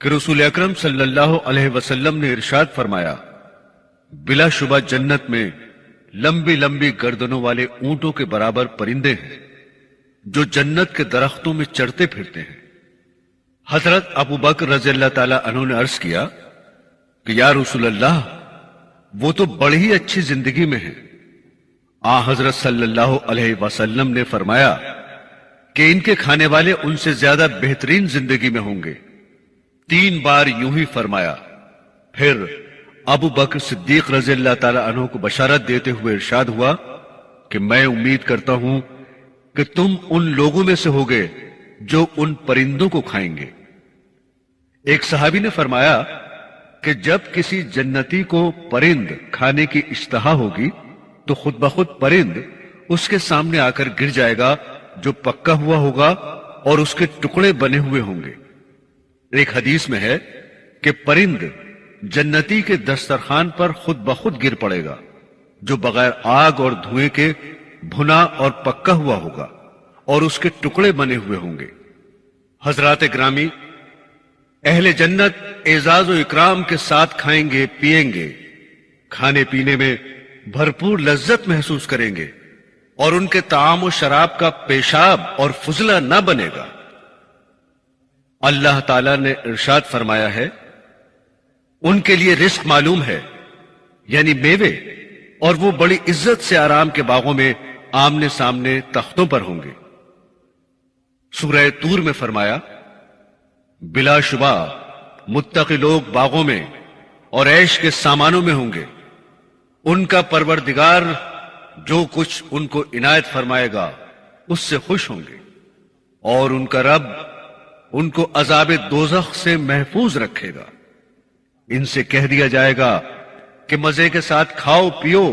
کہ رسول اکرم صلی اللہ علیہ وسلم نے ارشاد فرمایا، بلا شبہ جنت میں لمبی لمبی گردنوں والے اونٹوں کے برابر پرندے ہیں جو جنت کے درختوں میں چرتے پھرتے ہیں۔ حضرت ابو بکر رضی اللہ تعالی عنہ نے عرض کیا کہ یا رسول اللہ، وہ تو بڑی ہی اچھی زندگی میں ہیں۔ حضرت صلی اللہ علیہ وسلم نے فرمایا کہ ان کے کھانے والے ان سے زیادہ بہترین زندگی میں ہوں گے۔ 3 بار یوں ہی فرمایا، پھر ابو بکر صدیق رضی اللہ تعالی عنہ کو بشارت دیتے ہوئے ارشاد ہوا کہ میں امید کرتا ہوں کہ تم ان لوگوں میں سے ہوگے جو ان پرندوں کو کھائیں گے۔ ایک صحابی نے فرمایا کہ جب کسی جنتی کو پرند کھانے کی اشتہا ہوگی تو خود بخود پرند اس کے سامنے آ کر گر جائے گا جو پکا ہوا ہوگا اور اس کے ٹکڑے بنے ہوئے ہوں گے۔ ایک حدیث میں ہے کہ پرند جنتی کے دسترخوان پر خود بخود گر پڑے گا جو بغیر آگ اور دھوئیں کے بھنا اور پکا ہوا ہوگا اور اس کے ٹکڑے بنے ہوئے ہوں گے۔ حضرات گرامی، اہل جنت اعزاز و اکرام کے ساتھ کھائیں گے پیئیں گے، کھانے پینے میں بھرپور لذت محسوس کریں گے، اور ان کے طعام و شراب کا پیشاب اور فضلہ نہ بنے گا۔ اللہ تعالی نے ارشاد فرمایا ہے، ان کے لیے رزق معلوم ہے، یعنی میوے، اور وہ بڑی عزت سے آرام کے باغوں میں آمنے سامنے تختوں پر ہوں گے۔ سورہ طور میں فرمایا، بلا شبہ متقی لوگ باغوں میں اور عیش کے سامانوں میں ہوں گے، ان کا پروردگار جو کچھ ان کو عنایت فرمائے گا اس سے خوش ہوں گے، اور ان کا رب ان کو عذاب دوزخ سے محفوظ رکھے گا۔ ان سے کہہ دیا جائے گا کہ مزے کے ساتھ کھاؤ پیو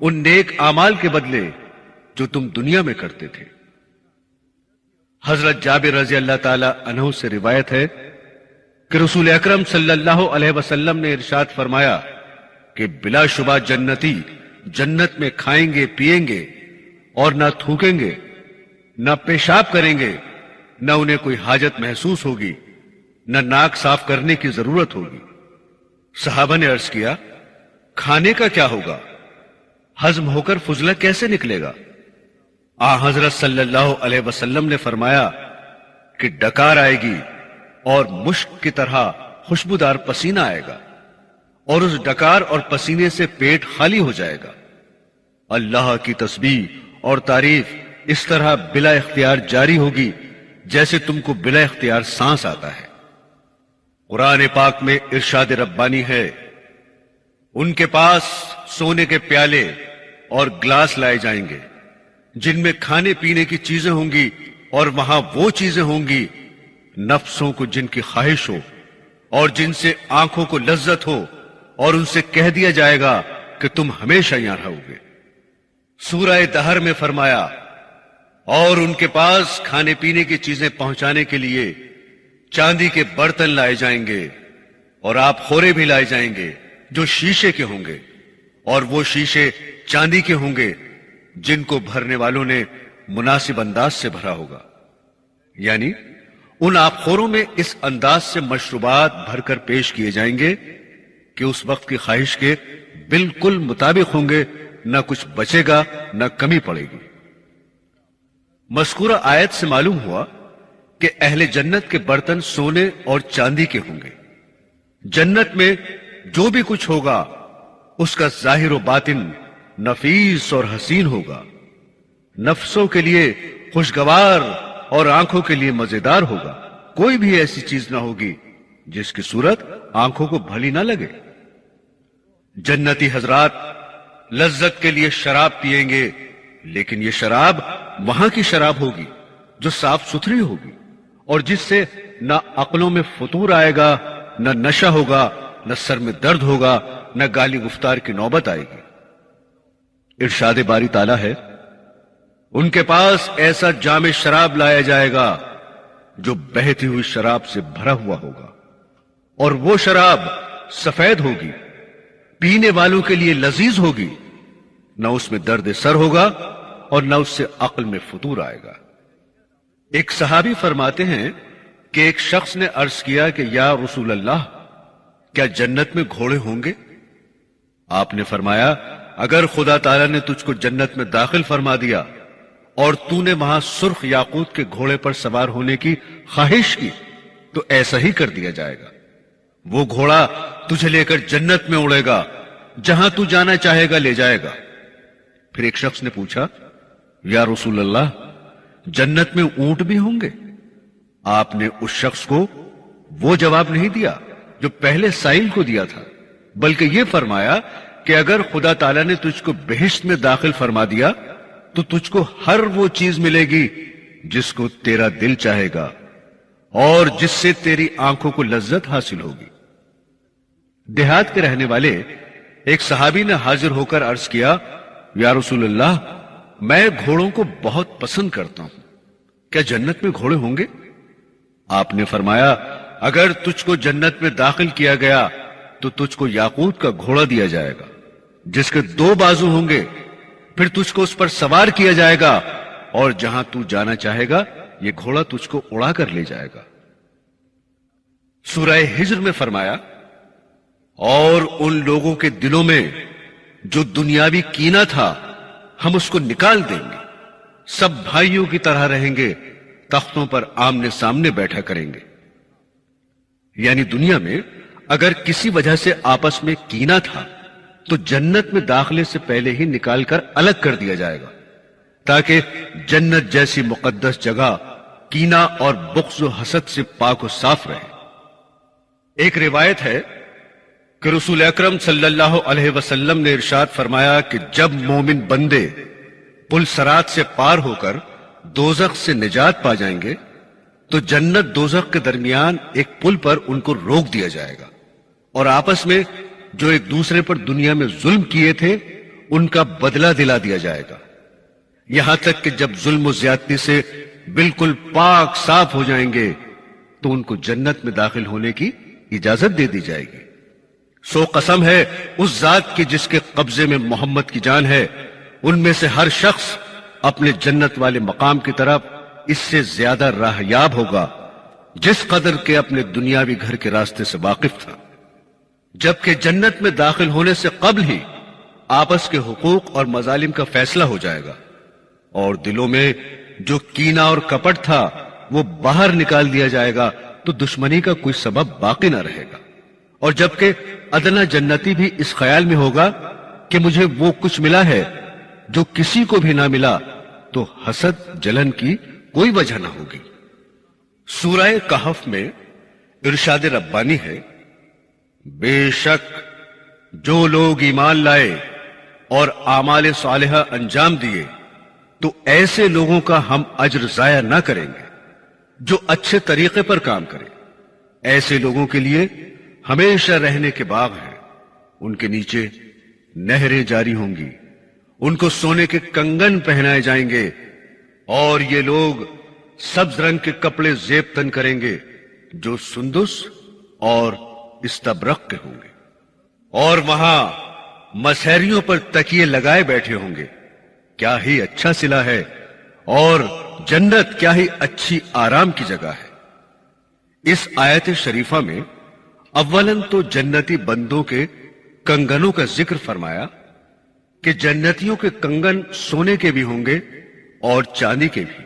ان نیک اعمال کے بدلے جو تم دنیا میں کرتے تھے۔ حضرت جابر رضی اللہ تعالی عنہ سے روایت ہے کہ رسول اکرم صلی اللہ علیہ وسلم نے ارشاد فرمایا کہ بلا شبہ جنتی جنت میں کھائیں گے پیئیں گے اور نہ تھوکیں گے، نہ پیشاب کریں گے، نہ انہیں کوئی حاجت محسوس ہوگی، نہ ناک صاف کرنے کی ضرورت ہوگی۔ صحابہ نے عرض کیا، کھانے کا کیا ہوگا؟ ہضم ہو کر فضلہ کیسے نکلے گا؟ حضرت صلی اللہ علیہ وسلم نے فرمایا کہ ڈکار آئے گی اور مشک کی طرح خوشبودار پسینہ آئے گا، اور اس ڈکار اور پسینے سے پیٹ خالی ہو جائے گا۔ اللہ کی تسبیح اور تعریف اس طرح بلا اختیار جاری ہوگی جیسے تم کو بلا اختیار سانس آتا ہے۔ قرآن پاک میں ارشاد ربانی ہے، ان کے پاس سونے کے پیالے اور گلاس لائے جائیں گے جن میں کھانے پینے کی چیزیں ہوں گی، اور وہاں وہ چیزیں ہوں گی نفسوں کو جن کی خواہش ہو اور جن سے آنکھوں کو لذت ہو، اور ان سے کہہ دیا جائے گا کہ تم ہمیشہ یہاں رہو گے۔ سورہ دہر میں فرمایا، اور ان کے پاس کھانے پینے کی چیزیں پہنچانے کے لیے چاندی کے برتن لائے جائیں گے، اور آپ خورے بھی لائے جائیں گے جو شیشے کے ہوں گے، اور وہ شیشے چاندی کے ہوں گے جن کو بھرنے والوں نے مناسب انداز سے بھرا ہوگا۔ یعنی ان آبخوروں میں اس انداز سے مشروبات بھر کر پیش کیے جائیں گے کہ اس وقت کی خواہش کے بالکل مطابق ہوں گے، نہ کچھ بچے گا نہ کمی پڑے گی۔ مذکورہ آیت سے معلوم ہوا کہ اہل جنت کے برتن سونے اور چاندی کے ہوں گے۔ جنت میں جو بھی کچھ ہوگا اس کا ظاہر و باطن نفیس اور حسین ہوگا، نفسوں کے لیے خوشگوار اور آنکھوں کے لیے مزیدار ہوگا۔ کوئی بھی ایسی چیز نہ ہوگی جس کی صورت آنکھوں کو بھلی نہ لگے۔ جنتی حضرات لذت کے لیے شراب پیئیں گے، لیکن یہ شراب وہاں کی شراب ہوگی جو صاف ستھری ہوگی، اور جس سے نہ عقلوں میں فطور آئے گا، نہ نشہ ہوگا، نہ سر میں درد ہوگا، نہ گالی گفتار کی نوبت آئے گی۔ ارشاد باری تعالیٰ ہے، ان کے پاس ایسا جام شراب لایا جائے گا جو بہتی ہوئی شراب سے بھرا ہوا ہوگا، اور وہ شراب سفید ہوگی، پینے والوں کے لیے لذیذ ہوگی، نہ اس میں درد سر ہوگا اور نہ اس سے عقل میں فطور آئے گا۔ ایک صحابی فرماتے ہیں کہ ایک شخص نے عرض کیا کہ یا رسول اللہ، کیا جنت میں گھوڑے ہوں گے؟ آپ نے فرمایا، اگر خدا تعالیٰ نے تجھ کو جنت میں داخل فرما دیا اور تو نے وہاں سرخ یاقوت کے گھوڑے پر سوار ہونے کی خواہش کی تو ایسا ہی کر دیا جائے گا۔ وہ گھوڑا تجھے لے کر جنت میں اڑے گا، جہاں تو جانا چاہے گا لے جائے گا۔ پھر ایک شخص نے پوچھا، یا رسول اللہ، جنت میں اونٹ بھی ہوں گے؟ آپ نے اس شخص کو وہ جواب نہیں دیا جو پہلے سائل کو دیا تھا، بلکہ یہ فرمایا کہ اگر خدا تعالیٰ نے تجھ کو بہشت میں داخل فرما دیا تو تجھ کو ہر وہ چیز ملے گی جس کو تیرا دل چاہے گا اور جس سے تیری آنکھوں کو لذت حاصل ہوگی۔ دیہات کے رہنے والے ایک صحابی نے حاضر ہو کر عرض کیا، یا رسول اللہ، میں گھوڑوں کو بہت پسند کرتا ہوں، کیا جنت میں گھوڑے ہوں گے؟ آپ نے فرمایا، اگر تجھ کو جنت میں داخل کیا گیا تو تجھ کو یاقوت کا گھوڑا دیا جائے گا جس کے 2 بازو ہوں گے، پھر تجھ کو اس پر سوار کیا جائے گا اور جہاں تو جانا چاہے گا یہ گھوڑا تجھ کو اڑا کر لے جائے گا۔ سورہ ہجر میں فرمایا، اور ان لوگوں کے دلوں میں جو دنیاوی کینہ تھا ہم اس کو نکال دیں گے، سب بھائیوں کی طرح رہیں گے، تختوں پر آمنے سامنے بیٹھا کریں گے۔ یعنی دنیا میں اگر کسی وجہ سے آپس میں کینہ تھا تو جنت میں داخلے سے پہلے ہی نکال کر الگ کر دیا جائے گا، تاکہ جنت جیسی مقدس جگہ کینہ اور بغض و حسد سے پاک و صاف رہے۔ ایک روایت ہے کہ رسول اکرم صلی اللہ علیہ وسلم نے ارشاد فرمایا کہ جب مومن بندے پل صراط سے پار ہو کر دوزخ سے نجات پا جائیں گے تو جنت دوزخ کے درمیان ایک پل پر ان کو روک دیا جائے گا، اور آپس میں جو ایک دوسرے پر دنیا میں ظلم کیے تھے ان کا بدلہ دلا دیا جائے گا، یہاں تک کہ جب ظلم و زیادتی سے بالکل پاک صاف ہو جائیں گے تو ان کو جنت میں داخل ہونے کی اجازت دے دی جائے گی۔ سو قسم ہے اس ذات کی جس کے قبضے میں محمد کی جان ہے، ان میں سے ہر شخص اپنے جنت والے مقام کی طرف اس سے زیادہ راہ یاب ہوگا جس قدر کے اپنے دنیاوی گھر کے راستے سے واقف تھا، جبکہ جنت میں داخل ہونے سے قبل ہی آپس کے حقوق اور مظالم کا فیصلہ ہو جائے گا، اور دلوں میں جو کینہ اور کپٹ تھا وہ باہر نکال دیا جائے گا، تو دشمنی کا کوئی سبب باقی نہ رہے گا۔ اور جبکہ ادنا جنتی بھی اس خیال میں ہوگا کہ مجھے وہ کچھ ملا ہے جو کسی کو بھی نہ ملا، تو حسد جلن کی کوئی وجہ نہ ہوگی۔ سورہ کہف میں ارشاد ربانی ہے، بے شک جو لوگ ایمان لائے اور اعمال صالحہ انجام دیے تو ایسے لوگوں کا ہم اجر ضائع نہ کریں گے جو اچھے طریقے پر کام کریں۔ ایسے لوگوں کے لیے ہمیشہ رہنے کے باغ ہیں، ان کے نیچے نہریں جاری ہوں گی، ان کو سونے کے کنگن پہنائے جائیں گے، اور یہ لوگ سبز رنگ کے کپڑے زیب تن کریں گے جو سندس اور استبرق کے ہوں گے، اور وہاں مسحریوں پر تکیے لگائے بیٹھے ہوں گے۔ کیا ہی اچھا صلہ ہے، اور جنت کیا ہی اچھی آرام کی جگہ ہے۔ اس آیت شریفہ میں اولن تو جنتی بندوں کے کنگنوں کا ذکر فرمایا کہ جنتیوں کے کنگن سونے کے بھی ہوں گے اور چاندی کے بھی۔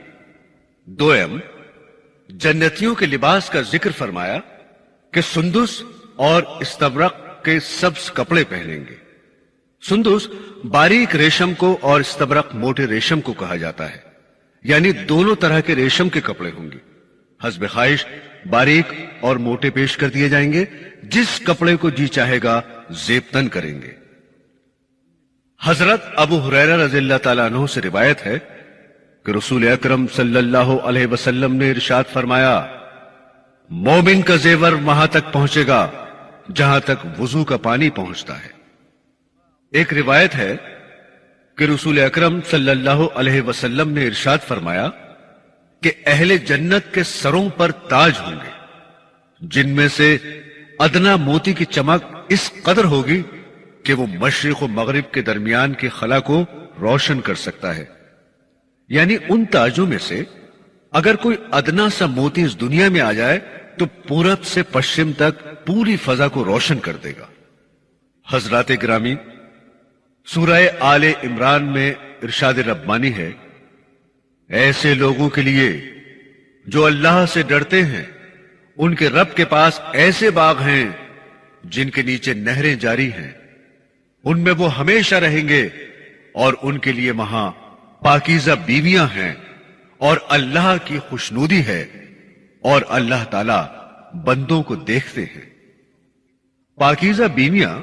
دوئم، جنتیوں کے لباس کا ذکر فرمایا کہ سندس اور استبرق کے سبز کپڑے پہنیں گے۔ سندس باریک ریشم کو اور استبرق موٹے ریشم کو کہا جاتا ہے، یعنی دونوں طرح کے ریشم کے کپڑے ہوں گے۔ حسب خواہش باریک اور موٹے پیش کر دیے جائیں گے، جس کپڑے کو جی چاہے گا زیب تن کریں گے۔ حضرت ابو ہریرہ رضی اللہ تعالیٰ عنہ سے روایت ہے کہ رسول اکرم صلی اللہ علیہ وسلم نے ارشاد فرمایا، مومن کا زیور وہاں تک پہنچے گا جہاں تک وضو کا پانی پہنچتا ہے۔ ایک روایت ہے کہ رسول اکرم صلی اللہ علیہ وسلم نے ارشاد فرمایا کہ اہل جنت کے سروں پر تاج ہوں گے، جن میں سے ادنا موتی کی چمک اس قدر ہوگی کہ وہ مشرق و مغرب کے درمیان کے خلا کو روشن کر سکتا ہے۔ یعنی ان تاجوں میں سے اگر کوئی ادنا سا موتی اس دنیا میں آ جائے تو پورب سے پشچم تک پوری فضا کو روشن کر دے گا۔ حضرات گرامی، سورہ آل عمران میں ارشاد ربانی ہے، ایسے لوگوں کے لیے جو اللہ سے ڈرتے ہیں ان کے رب کے پاس ایسے باغ ہیں جن کے نیچے نہریں جاری ہیں، ان میں وہ ہمیشہ رہیں گے، اور ان کے لیے وہاں پاکیزہ بیویاں ہیں، اور اللہ کی خوشنودی ہے، اور اللہ تعالی بندوں کو دیکھتے ہیں۔ پاکیزہ بیویاں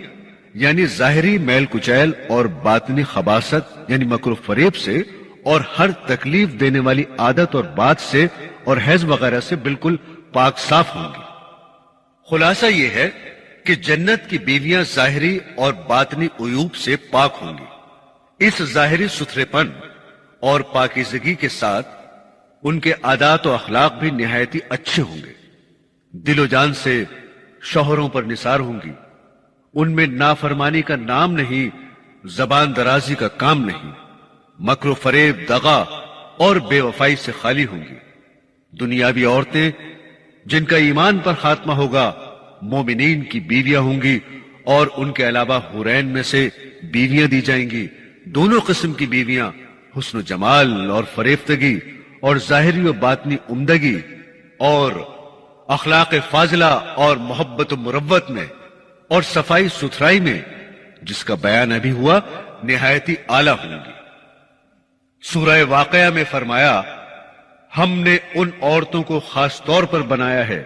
یعنی ظاہری میل کچیل اور باطنی خباثت یعنی مکر و فریب سے اور ہر تکلیف دینے والی عادت اور بات سے اور حیض وغیرہ سے بالکل پاک صاف ہوں گی۔ خلاصہ یہ ہے کہ جنت کی بیویاں ظاہری اور باطنی عیوب سے پاک ہوں گی۔ اس ظاہری ستھرے پن اور پاکیزگی کے ساتھ ان کے عادات و اخلاق بھی نہایت اچھے ہوں گے۔ دل و جان سے شوہروں پر نثار ہوں گی، ان میں نافرمانی کا نام نہیں، زبان درازی کا کام نہیں، مکر و فریب، دغا اور بے وفائی سے خالی ہوں گی۔ دنیاوی عورتیں جن کا ایمان پر خاتمہ ہوگا مومنین کی بیویاں ہوں گی اور ان کے علاوہ حورین میں سے بیویاں دی جائیں گی، دونوں قسم کی بیویاں، حسن و جمال اور فریفتگی اور ظاہری و باطنی عمدگی اور اخلاق فاضلہ اور محبت و مروت میں اور صفائی ستھرائی میں، جس کا بیان ابھی ہوا، نہایت ہی اعلیٰ ہوں گی۔ سورہ واقعہ میں فرمایا ہم نے ان عورتوں کو خاص طور پر بنایا ہے،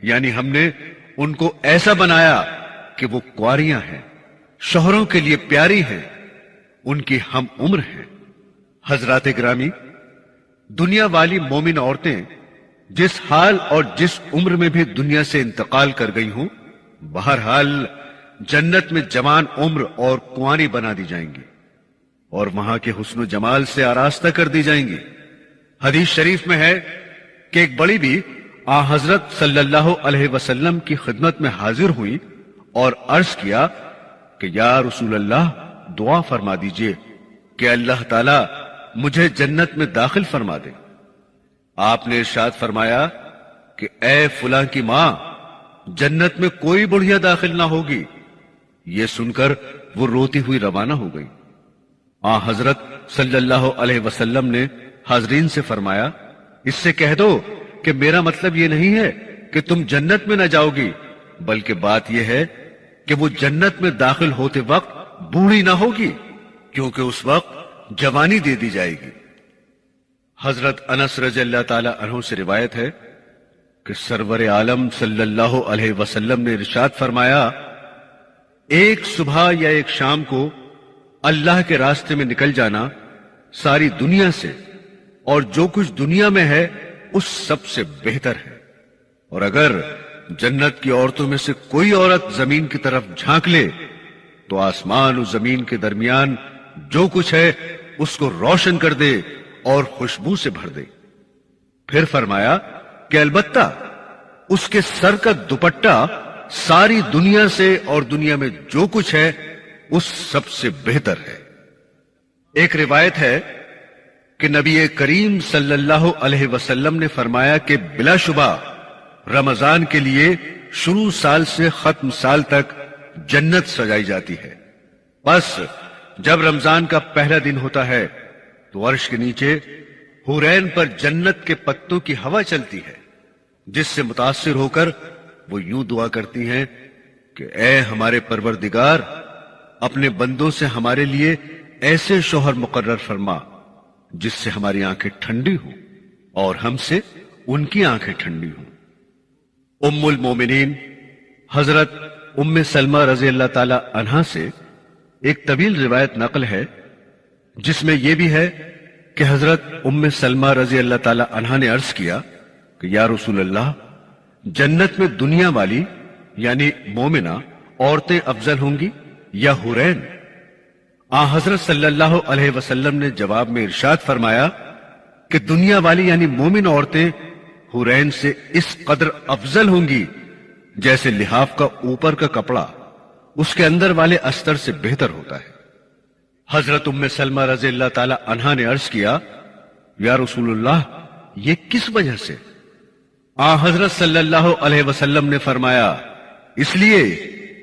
یعنی ہم نے ان کو ایسا بنایا کہ وہ کنواریاں ہیں، شوہروں کے لیے پیاری ہیں، ان کی ہم عمر ہیں۔ حضرات گرامی، دنیا والی مومن عورتیں جس حال اور جس عمر میں بھی دنیا سے انتقال کر گئی ہوں، بہرحال جنت میں جوان عمر اور کنواری بنا دی جائیں گی اور وہاں کے حسن و جمال سے آراستہ کر دی جائیں گی۔ حدیث شریف میں ہے کہ ایک بڑی بھی آن حضرت صلی اللہ علیہ وسلم کی خدمت میں حاضر ہوئی اور عرض کیا کہ یا رسول اللہ، دعا فرما دیجئے کہ اللہ تعالی مجھے جنت میں داخل فرما دے۔ آپ نے ارشاد فرمایا کہ اے فلاں کی ماں، جنت میں کوئی بڑھیا داخل نہ ہوگی۔ یہ سن کر وہ روتی ہوئی روانہ ہو گئی۔ آن حضرت صلی اللہ علیہ وسلم نے حاضرین سے فرمایا اس سے کہہ دو کہ میرا مطلب یہ نہیں ہے کہ تم جنت میں نہ جاؤ گی، بلکہ بات یہ ہے کہ وہ جنت میں داخل ہوتے وقت بوڑھی نہ ہوگی، کیونکہ اس وقت جوانی دے دی جائے گی۔ حضرت انس رضی اللہ تعالی عنہ سے روایت ہے کہ سرور عالم صلی اللہ علیہ وسلم نے ارشاد فرمایا ایک صبح یا ایک شام کو اللہ کے راستے میں نکل جانا ساری دنیا سے اور جو کچھ دنیا میں ہے اس سب سے بہتر ہے، اور اگر جنت کی عورتوں میں سے کوئی عورت زمین کی طرف جھانک لے تو آسمان و زمین کے درمیان جو کچھ ہے اس کو روشن کر دے اور خوشبو سے بھر دے۔ پھر فرمایا کہ البتہ اس کے سر کا دوپٹہ ساری دنیا سے اور دنیا میں جو کچھ ہے اس سب سے بہتر ہے۔ ایک روایت ہے کہ نبی کریم صلی اللہ علیہ وسلم نے فرمایا کہ بلا شبہ رمضان کے لیے شروع سال سے ختم سال تک جنت سجائی جاتی ہے، بس جب رمضان کا پہلا دن ہوتا ہے تو عرش کے نیچے حورین پر جنت کے پتوں کی ہوا چلتی ہے، جس سے متاثر ہو کر وہ یوں دعا کرتی ہیں کہ اے ہمارے پروردگار، اپنے بندوں سے ہمارے لیے ایسے شوہر مقرر فرما جس سے ہماری آنکھیں ٹھنڈی ہوں اور ہم سے ان کی آنکھیں ٹھنڈی ہوں۔ ام المومنین حضرت ام سلمہ رضی اللہ تعالی عنہا سے ایک طویل روایت نقل ہے جس میں یہ بھی ہے کہ حضرت ام سلمہ رضی اللہ تعالی عنہا نے عرض کیا کہ یا رسول اللہ، جنت میں دنیا والی یعنی مومنہ عورتیں افضل ہوں گی یا حورین؟ آن حضرت صلی اللہ علیہ وسلم نے جواب میں ارشاد فرمایا کہ دنیا والی یعنی مومن عورتیں حورین سے اس قدر افضل ہوں گی جیسے لحاف کا اوپر کا کپڑا اس کے اندر والے استر سے بہتر ہوتا ہے۔ حضرت ام سلمہ رضی اللہ تعالی عنہا نے عرض کیا یا رسول اللہ، یہ کس وجہ سے؟ آن حضرت صلی اللہ علیہ وسلم نے فرمایا اس لیے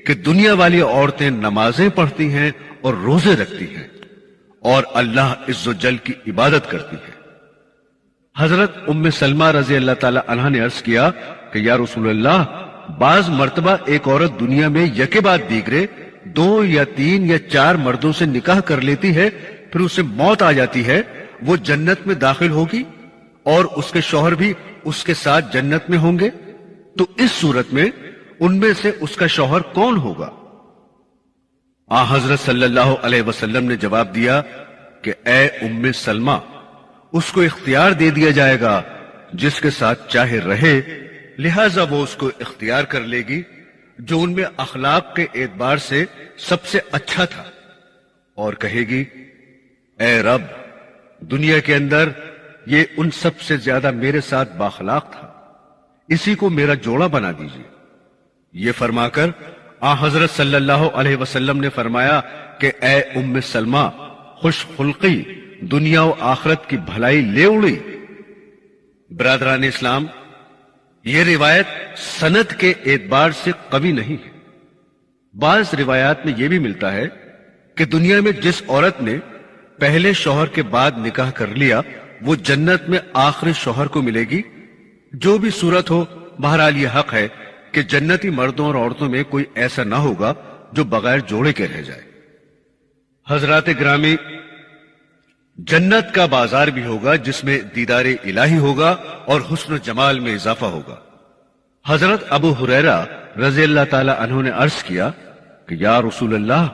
کہ دنیا والی عورتیں نمازیں پڑھتی ہیں اور روزے رکھتی ہیں اور اللہ عز و جل کی عبادت کرتی ہیں۔ حضرت ام سلمہ رضی اللہ تعالی عنہا نے عرض کیا کہ یا رسول اللہ، بعض مرتبہ ایک عورت دنیا میں یکے بعد دیگرے 2 یا 3 یا 4 مردوں سے نکاح کر لیتی ہے، پھر اسے موت آ جاتی ہے، وہ جنت میں داخل ہوگی اور اس کے شوہر بھی اس کے ساتھ جنت میں ہوں گے، تو اس صورت میں ان میں سے اس کا شوہر کون ہوگا؟ آن حضرت صلی اللہ علیہ وسلم نے جواب دیا کہ اے ام سلمہ، اس کو اختیار دے دیا جائے گا جس کے ساتھ چاہے رہے، لہذا وہ اس کو اختیار کر لے گی جو ان میں اخلاق کے اعتبار سے سب سے اچھا تھا، اور کہے گی اے رب، دنیا کے اندر یہ ان سب سے زیادہ میرے ساتھ باخلاق تھا، اسی کو میرا جوڑا بنا دیجیے۔ یہ فرما کر آن حضرت صلی اللہ علیہ وسلم نے فرمایا کہ اے ام سلمہ، خوش خلقی دنیا و آخرت کی بھلائی لے اڑی۔ برادران اسلام، یہ روایت سند کے اعتبار سے قوی نہیں ہے۔ بعض روایات میں یہ بھی ملتا ہے کہ دنیا میں جس عورت نے پہلے شوہر کے بعد نکاح کر لیا وہ جنت میں آخری شوہر کو ملے گی۔ جو بھی صورت ہو، بہرحال یہ حق ہے کہ جنتی مردوں اور عورتوں میں کوئی ایسا نہ ہوگا جو بغیر جوڑے کے رہ جائے۔ حضرات گرامی، جنت کا بازار بھی ہوگا جس میں دیدار الہی ہوگا اور حسن و جمال میں اضافہ ہوگا۔ حضرت ابو ہریرہ رضی اللہ تعالی عنہ نے عرض کیا کہ یا رسول اللہ،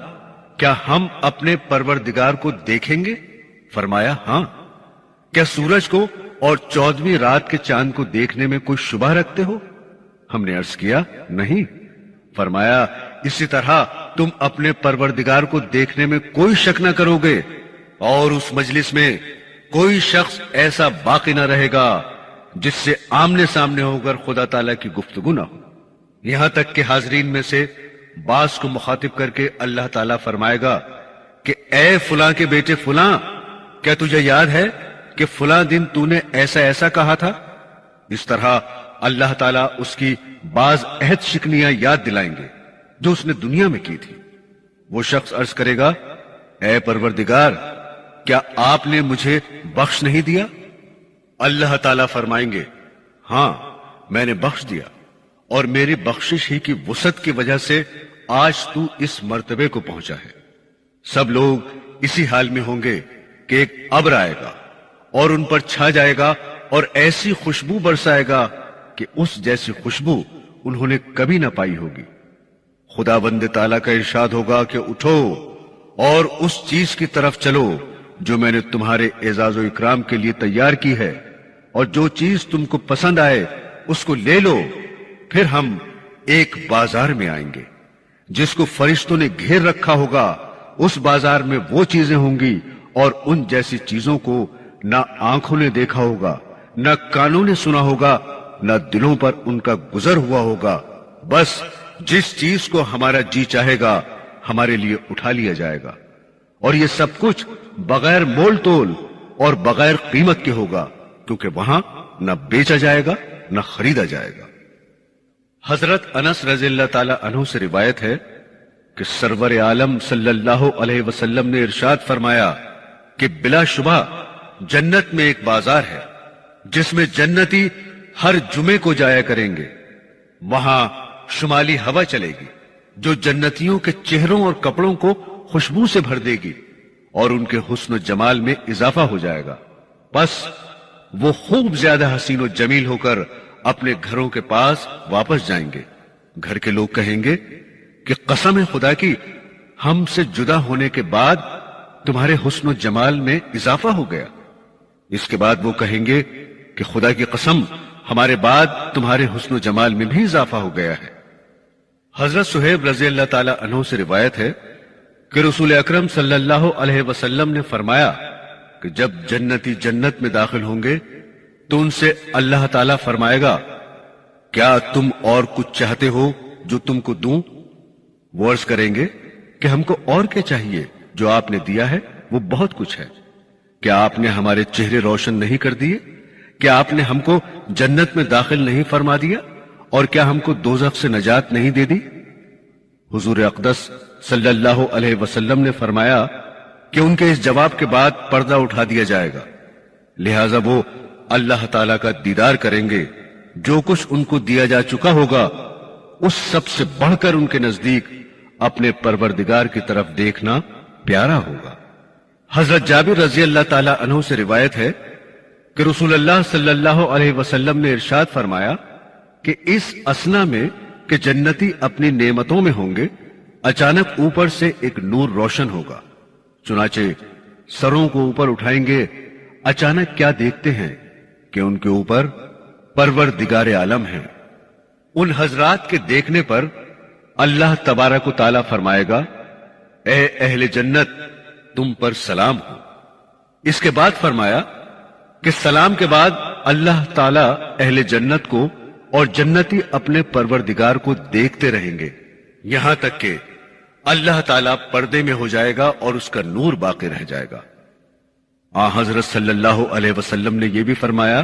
کیا ہم اپنے پروردگار کو دیکھیں گے؟ فرمایا ہاں۔ کیا سورج کو اور 14ویں رات کے چاند کو دیکھنے میں کوئی شبہ رکھتے ہو؟ ہم نے عرض کیا نہیں۔ فرمایا اسی طرح تم اپنے پروردگار کو دیکھنے میں کوئی شک نہ کرو گے، اور اس مجلس میں کوئی شخص ایسا باقی نہ رہے گا جس سے آمنے سامنے ہو کر خدا تعالیٰ کی گفتگو نہ ہو۔ یہاں تک کہ حاضرین میں سے بعض کو مخاطب کر کے اللہ تعالیٰ فرمائے گا کہ اے فلاں کے بیٹے فلاں، کیا تجھے یاد ہے کہ فلاں دن تو نے ایسا ایسا کہا تھا؟ اس طرح اللہ تعالیٰ اس کی بعض عہد شکنیاں یاد دلائیں گے جو اس نے دنیا میں کی تھی۔ وہ شخص عرض کرے گا اے پروردگار، کیا آپ نے مجھے بخش نہیں دیا؟ اللہ تعالیٰ فرمائیں گے ہاں میں نے بخش دیا، اور میری بخشش ہی کی وسعت کی وجہ سے آج تو اس مرتبے کو پہنچا ہے۔ سب لوگ اسی حال میں ہوں گے کہ ایک ابر آئے گا اور ان پر چھا جائے گا اور ایسی خوشبو برسائے گا کہ اس جیسی خوشبو انہوں نے کبھی نہ پائی ہوگی۔ خدا بند تعالیٰ کا ارشاد ہوگا کہ اٹھو اور اس چیز کی طرف چلو جو میں نے تمہارے اعزاز و اکرام کے لیے تیار کی ہے، اور جو چیز تم کو پسند آئے اس کو لے لو۔ پھر ہم ایک بازار میں آئیں گے جس کو فرشتوں نے گھیر رکھا ہوگا۔ اس بازار میں وہ چیزیں ہوں گی اور ان جیسی چیزوں کو نہ آنکھوں نے دیکھا ہوگا، نہ کانوں نے سنا ہوگا، نہ دلوں پر ان کا گزر ہوا ہوگا۔ بس جس چیز کو ہمارا جی چاہے گا ہمارے لیے اٹھا لیا جائے گا، اور یہ سب کچھ بغیر مول تول اور بغیر قیمت کے ہوگا، کیونکہ وہاں نہ بیچا جائے گا نہ خریدا جائے گا۔ حضرت انس رضی اللہ تعالی عنہ سے روایت ہے کہ سرور عالم صلی اللہ علیہ وسلم نے ارشاد فرمایا کہ بلا شبہ جنت میں ایک بازار ہے جس میں جنتی ہر جمعے کو جایا کریں گے۔ وہاں شمالی ہوا چلے گی جو جنتیوں کے چہروں اور کپڑوں کو خوشبو سے بھر دے گی اور ان کے حسن و جمال میں اضافہ ہو جائے گا۔ بس وہ خوب زیادہ حسین و جمیل ہو کر اپنے گھروں کے پاس واپس جائیں گے۔ گھر کے لوگ کہیں گے کہ قسم ہے خدا کی، ہم سے جدا ہونے کے بعد تمہارے حسن و جمال میں اضافہ ہو گیا۔ اس کے بعد وہ کہیں گے کہ خدا کی قسم، ہمارے بعد تمہارے حسن و جمال میں بھی اضافہ ہو گیا ہے۔ حضرت صہیب رضی اللہ تعالی عنہ سے روایت ہے کہ رسول اکرم صلی اللہ علیہ وسلم نے فرمایا کہ جب جنتی جنت میں داخل ہوں گے تو ان سے اللہ تعالیٰ فرمائے گا کیا تم اور کچھ چاہتے ہو جو تم کو دوں؟ وہ عرض کریں گے کہ ہم کو اور کیا چاہیے، جو آپ نے دیا ہے وہ بہت کچھ ہے۔ کیا آپ نے ہمارے چہرے روشن نہیں کر دیے؟ کیا آپ نے ہم کو جنت میں داخل نہیں فرما دیا؟ اور کیا ہم کو دوزخ سے نجات نہیں دے دی؟ حضور اقدس صلی اللہ علیہ وسلم نے فرمایا کہ ان کے اس جواب کے بعد پردہ اٹھا دیا جائے گا، لہذا وہ اللہ تعالیٰ کا دیدار کریں گے۔ جو کچھ ان کو دیا جا چکا ہوگا اس سب سے بڑھ کر ان کے نزدیک اپنے پروردگار کی طرف دیکھنا پیارا ہوگا۔ حضرت جابر رضی اللہ تعالی عنہ سے روایت ہے کہ رسول اللہ صلی اللہ علیہ وسلم نے ارشاد فرمایا کہ اس اثنا میں کہ جنتی اپنی نعمتوں میں ہوں گے، اچانک اوپر سے ایک نور روشن ہوگا، چنانچہ سروں کو اوپر اٹھائیں گے، اچانک کیا دیکھتے ہیں کہ ان کے اوپر پروردگار عالم ہے۔ ان حضرات کے دیکھنے پر اللہ تبارک و تعالیٰ فرمائے گا اے اہل جنت تم پر سلام ہو۔ اس کے بعد فرمایا کہ سلام کے بعد اللہ تعالیٰ اہل جنت کو اور جنتی اپنے پروردگار کو دیکھتے رہیں گے، یہاں تک کہ اللہ تعالیٰ پردے میں ہو جائے گا اور اس کا نور باقی رہ جائے گا۔ حضرت صلی اللہ علیہ وسلم نے یہ بھی فرمایا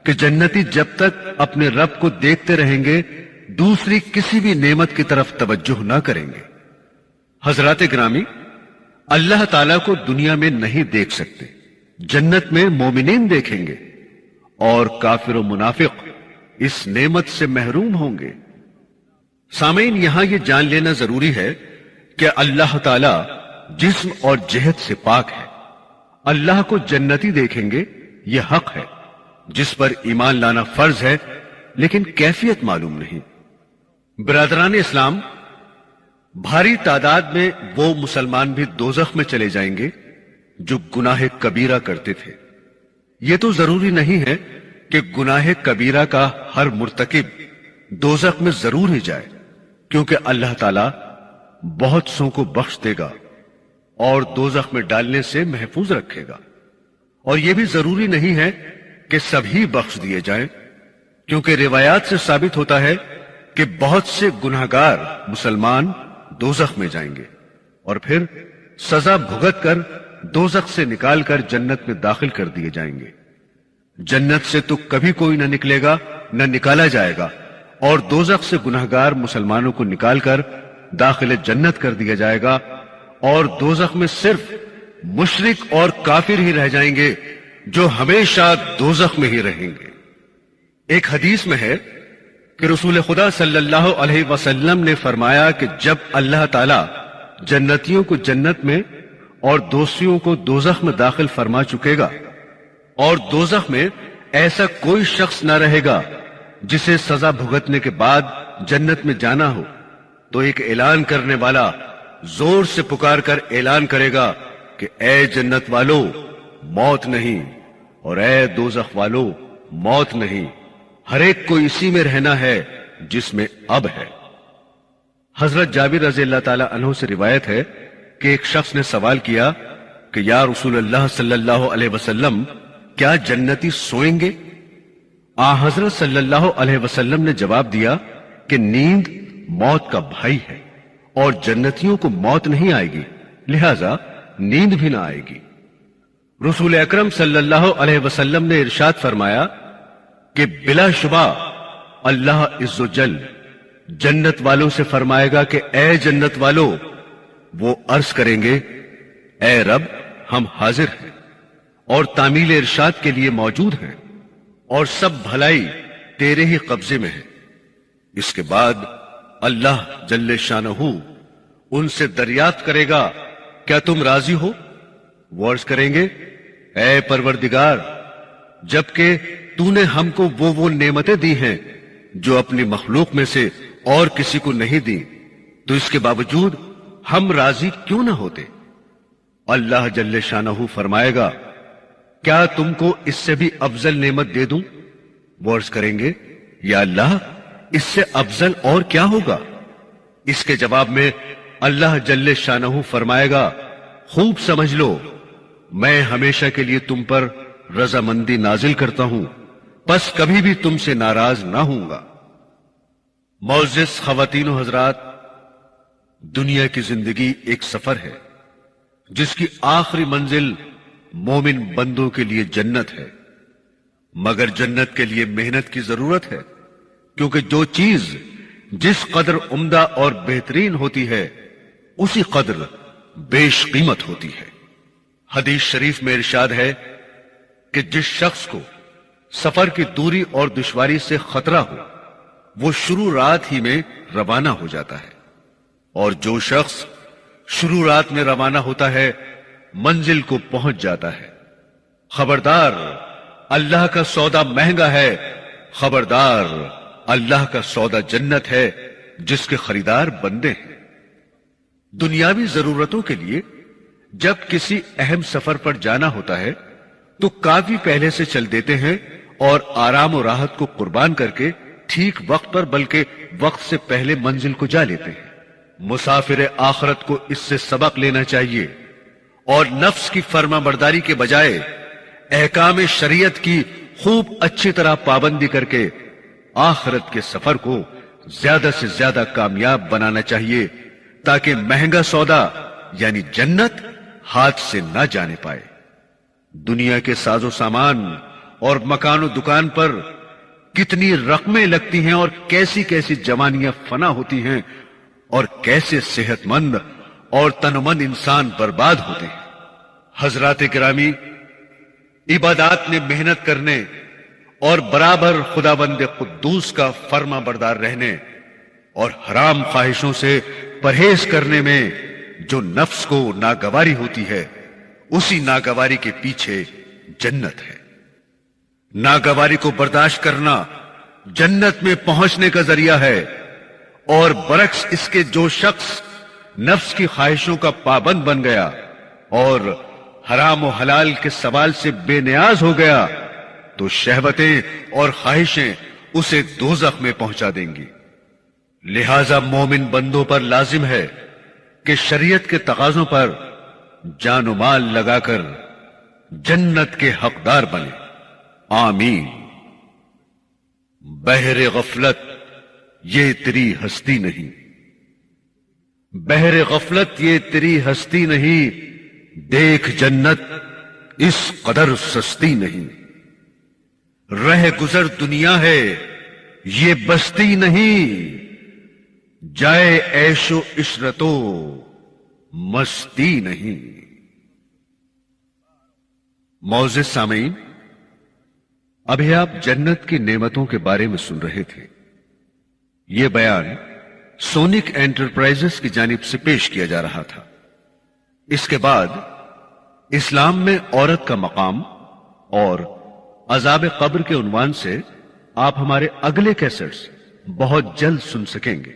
کہ جنتی جب تک اپنے رب کو دیکھتے رہیں گے دوسری کسی بھی نعمت کی طرف توجہ نہ کریں گے۔ حضرات گرامی، اللہ تعالیٰ کو دنیا میں نہیں دیکھ سکتے، جنت میں مومنین دیکھیں گے، اور کافر و منافق اس نعمت سے محروم ہوں گے۔ سامعین، یہاں یہ جان لینا ضروری ہے کہ اللہ تعالیٰ جسم اور جہت سے پاک ہے۔ اللہ کو جنتی دیکھیں گے، یہ حق ہے جس پر ایمان لانا فرض ہے، لیکن کیفیت معلوم نہیں۔ برادران اسلام، بھاری تعداد میں وہ مسلمان بھی دوزخ میں چلے جائیں گے جو گناہ کبیرہ کرتے تھے۔ یہ تو ضروری نہیں ہے کہ گناہ کبیرہ کا ہر مرتکب دوزخ میں ضرور ہی جائے، کیونکہ اللہ تعالیٰ بہت سو کو بخش دے گا اور دوزخ میں ڈالنے سے محفوظ رکھے گا۔ اور یہ بھی ضروری نہیں ہے کہ سبھی بخش دیے جائیں، کیونکہ روایات سے ثابت ہوتا ہے کہ بہت سے گناہگار مسلمان دوزخ میں جائیں گے اور پھر سزا بھگت کر دوزخ سے نکال کر جنت میں داخل کر دیے جائیں گے۔ جنت سے تو کبھی کوئی نہ نکلے گا، نہ نکالا جائے گا، اور دوزخ سے گناہگار مسلمانوں کو نکال کر داخل جنت کر دیا جائے گا، اور دوزخ میں صرف مشرک اور کافر ہی رہ جائیں گے جو ہمیشہ دوزخ میں ہی رہیں گے۔ ایک حدیث میں ہے کہ رسول خدا صلی اللہ علیہ وسلم نے فرمایا کہ جب اللہ تعالیٰ جنتیوں کو جنت میں اور دوستیوں کو دوزخ میں داخل فرما چکے گا، اور دوزخ میں ایسا کوئی شخص نہ رہے گا جسے سزا بھگتنے کے بعد جنت میں جانا ہو، تو ایک اعلان کرنے والا زور سے پکار کر اعلان کرے گا کہ اے جنت والو موت نہیں، اور اے دوزخ والو موت نہیں، ہر ایک کو اسی میں رہنا ہے جس میں اب ہے۔ حضرت جابر رضی اللہ تعالی عنہ سے روایت ہے کہ ایک شخص نے سوال کیا کہ یا رسول اللہ صلی اللہ علیہ وسلم، کیا جنتی سوئیں گے؟ حضرت صلی اللہ علیہ وسلم نے جواب دیا کہ نیند موت کا بھائی ہے، اور جنتیوں کو موت نہیں آئے گی، لہذا نیند بھی نہ آئے گی۔ رسول اکرم صلی اللہ علیہ وسلم نے ارشاد فرمایا کہ بلا شبہ اللہ عز و جل جنت والوں سے فرمائے گا کہ اے جنت والو، وہ عرض کریں گے اے رب ہم حاضر ہیں اور تعمیل ارشاد کے لیے موجود ہیں، اور سب بھلائی تیرے ہی قبضے میں ہے۔ اس کے بعد اللہ جل شانہ ان سے دریافت کرے گا کیا تم راضی ہو؟ وہ عرض کریں گے اے پروردگار، جبکہ تو نے ہم کو وہ نعمتیں دی ہیں جو اپنی مخلوق میں سے اور کسی کو نہیں دی، تو اس کے باوجود ہم راضی کیوں نہ ہوتے؟ اللہ جل شانہ فرمائے گا کیا تم کو اس سے بھی افضل نعمت دے دوں؟ وہ عرض کریں گے یا اللہ، اس سے افضل اور کیا ہوگا؟ اس کے جواب میں اللہ جل شانہ فرمائے گا خوب سمجھ لو، میں ہمیشہ کے لیے تم پر رضامندی نازل کرتا ہوں، پس کبھی بھی تم سے ناراض نہ ہوں گا۔ معزز خواتین و حضرات، دنیا کی زندگی ایک سفر ہے جس کی آخری منزل مومن بندوں کے لیے جنت ہے، مگر جنت کے لیے محنت کی ضرورت ہے، کیونکہ جو چیز جس قدر عمدہ اور بہترین ہوتی ہے اسی قدر بیش قیمت ہوتی ہے۔ حدیث شریف میں ارشاد ہے کہ جس شخص کو سفر کی دوری اور دشواری سے خطرہ ہو وہ شروع رات ہی میں روانہ ہو جاتا ہے، اور جو شخص شروع رات میں روانہ ہوتا ہے منزل کو پہنچ جاتا ہے۔ خبردار، اللہ کا سودا مہنگا ہے، خبردار، اللہ کا سودا جنت ہے جس کے خریدار بندے ہیں۔ دنیاوی ضرورتوں کے لیے جب کسی اہم سفر پر جانا ہوتا ہے تو کافی پہلے سے چل دیتے ہیں اور آرام و راحت کو قربان کر کے ٹھیک وقت پر بلکہ وقت سے پہلے منزل کو جا لیتے ہیں۔ مسافر آخرت کو اس سے سبق لینا چاہیے اور نفس کی فرما برداری کے بجائے احکام شریعت کی خوب اچھی طرح پابندی کر کے آخرت کے سفر کو زیادہ سے زیادہ کامیاب بنانا چاہیے، تاکہ مہنگا سودا یعنی جنت ہاتھ سے نہ جانے پائے۔ دنیا کے ساز و سامان اور مکان و دکان پر کتنی رقمیں لگتی ہیں اور کیسی کیسی جوانیاں فنا ہوتی ہیں اور کیسے صحت مند اور تنمند انسان برباد ہوتے ہیں۔ حضرات گرامی، عبادات میں محنت کرنے اور برابر خداوند قدوس کا فرما بردار رہنے اور حرام خواہشوں سے پرہیز کرنے میں جو نفس کو ناگواری ہوتی ہے، اسی ناگواری کے پیچھے جنت ہے۔ ناگواری کو برداشت کرنا جنت میں پہنچنے کا ذریعہ ہے، اور برعکس اس کے جو شخص نفس کی خواہشوں کا پابند بن گیا اور حرام و حلال کے سوال سے بے نیاز ہو گیا تو شہوتیں اور خواہشیں اسے دوزخ میں پہنچا دیں گی۔ لہذا مومن بندوں پر لازم ہے کہ شریعت کے تقاضوں پر جان و مال لگا کر جنت کے حقدار بنے۔ آمین۔ بحر غفلت یہ تیری ہستی نہیں، بحر غفلت یہ تیری ہستی نہیں، دیکھ جنت اس قدر سستی نہیں، رہ گزر دنیا ہے یہ بستی نہیں، جائے عیش و عشرت و مستی نہیں۔ معزز سامعین، ابھی آپ جنت کی نعمتوں کے بارے میں سن رہے تھے۔ یہ بیان سونک انٹرپرائزز کی جانب سے پیش کیا جا رہا تھا۔ اس کے بعد اسلام میں عورت کا مقام اور عذاب قبر کے عنوان سے آپ ہمارے اگلے کیسٹس بہت جلد سن سکیں گے۔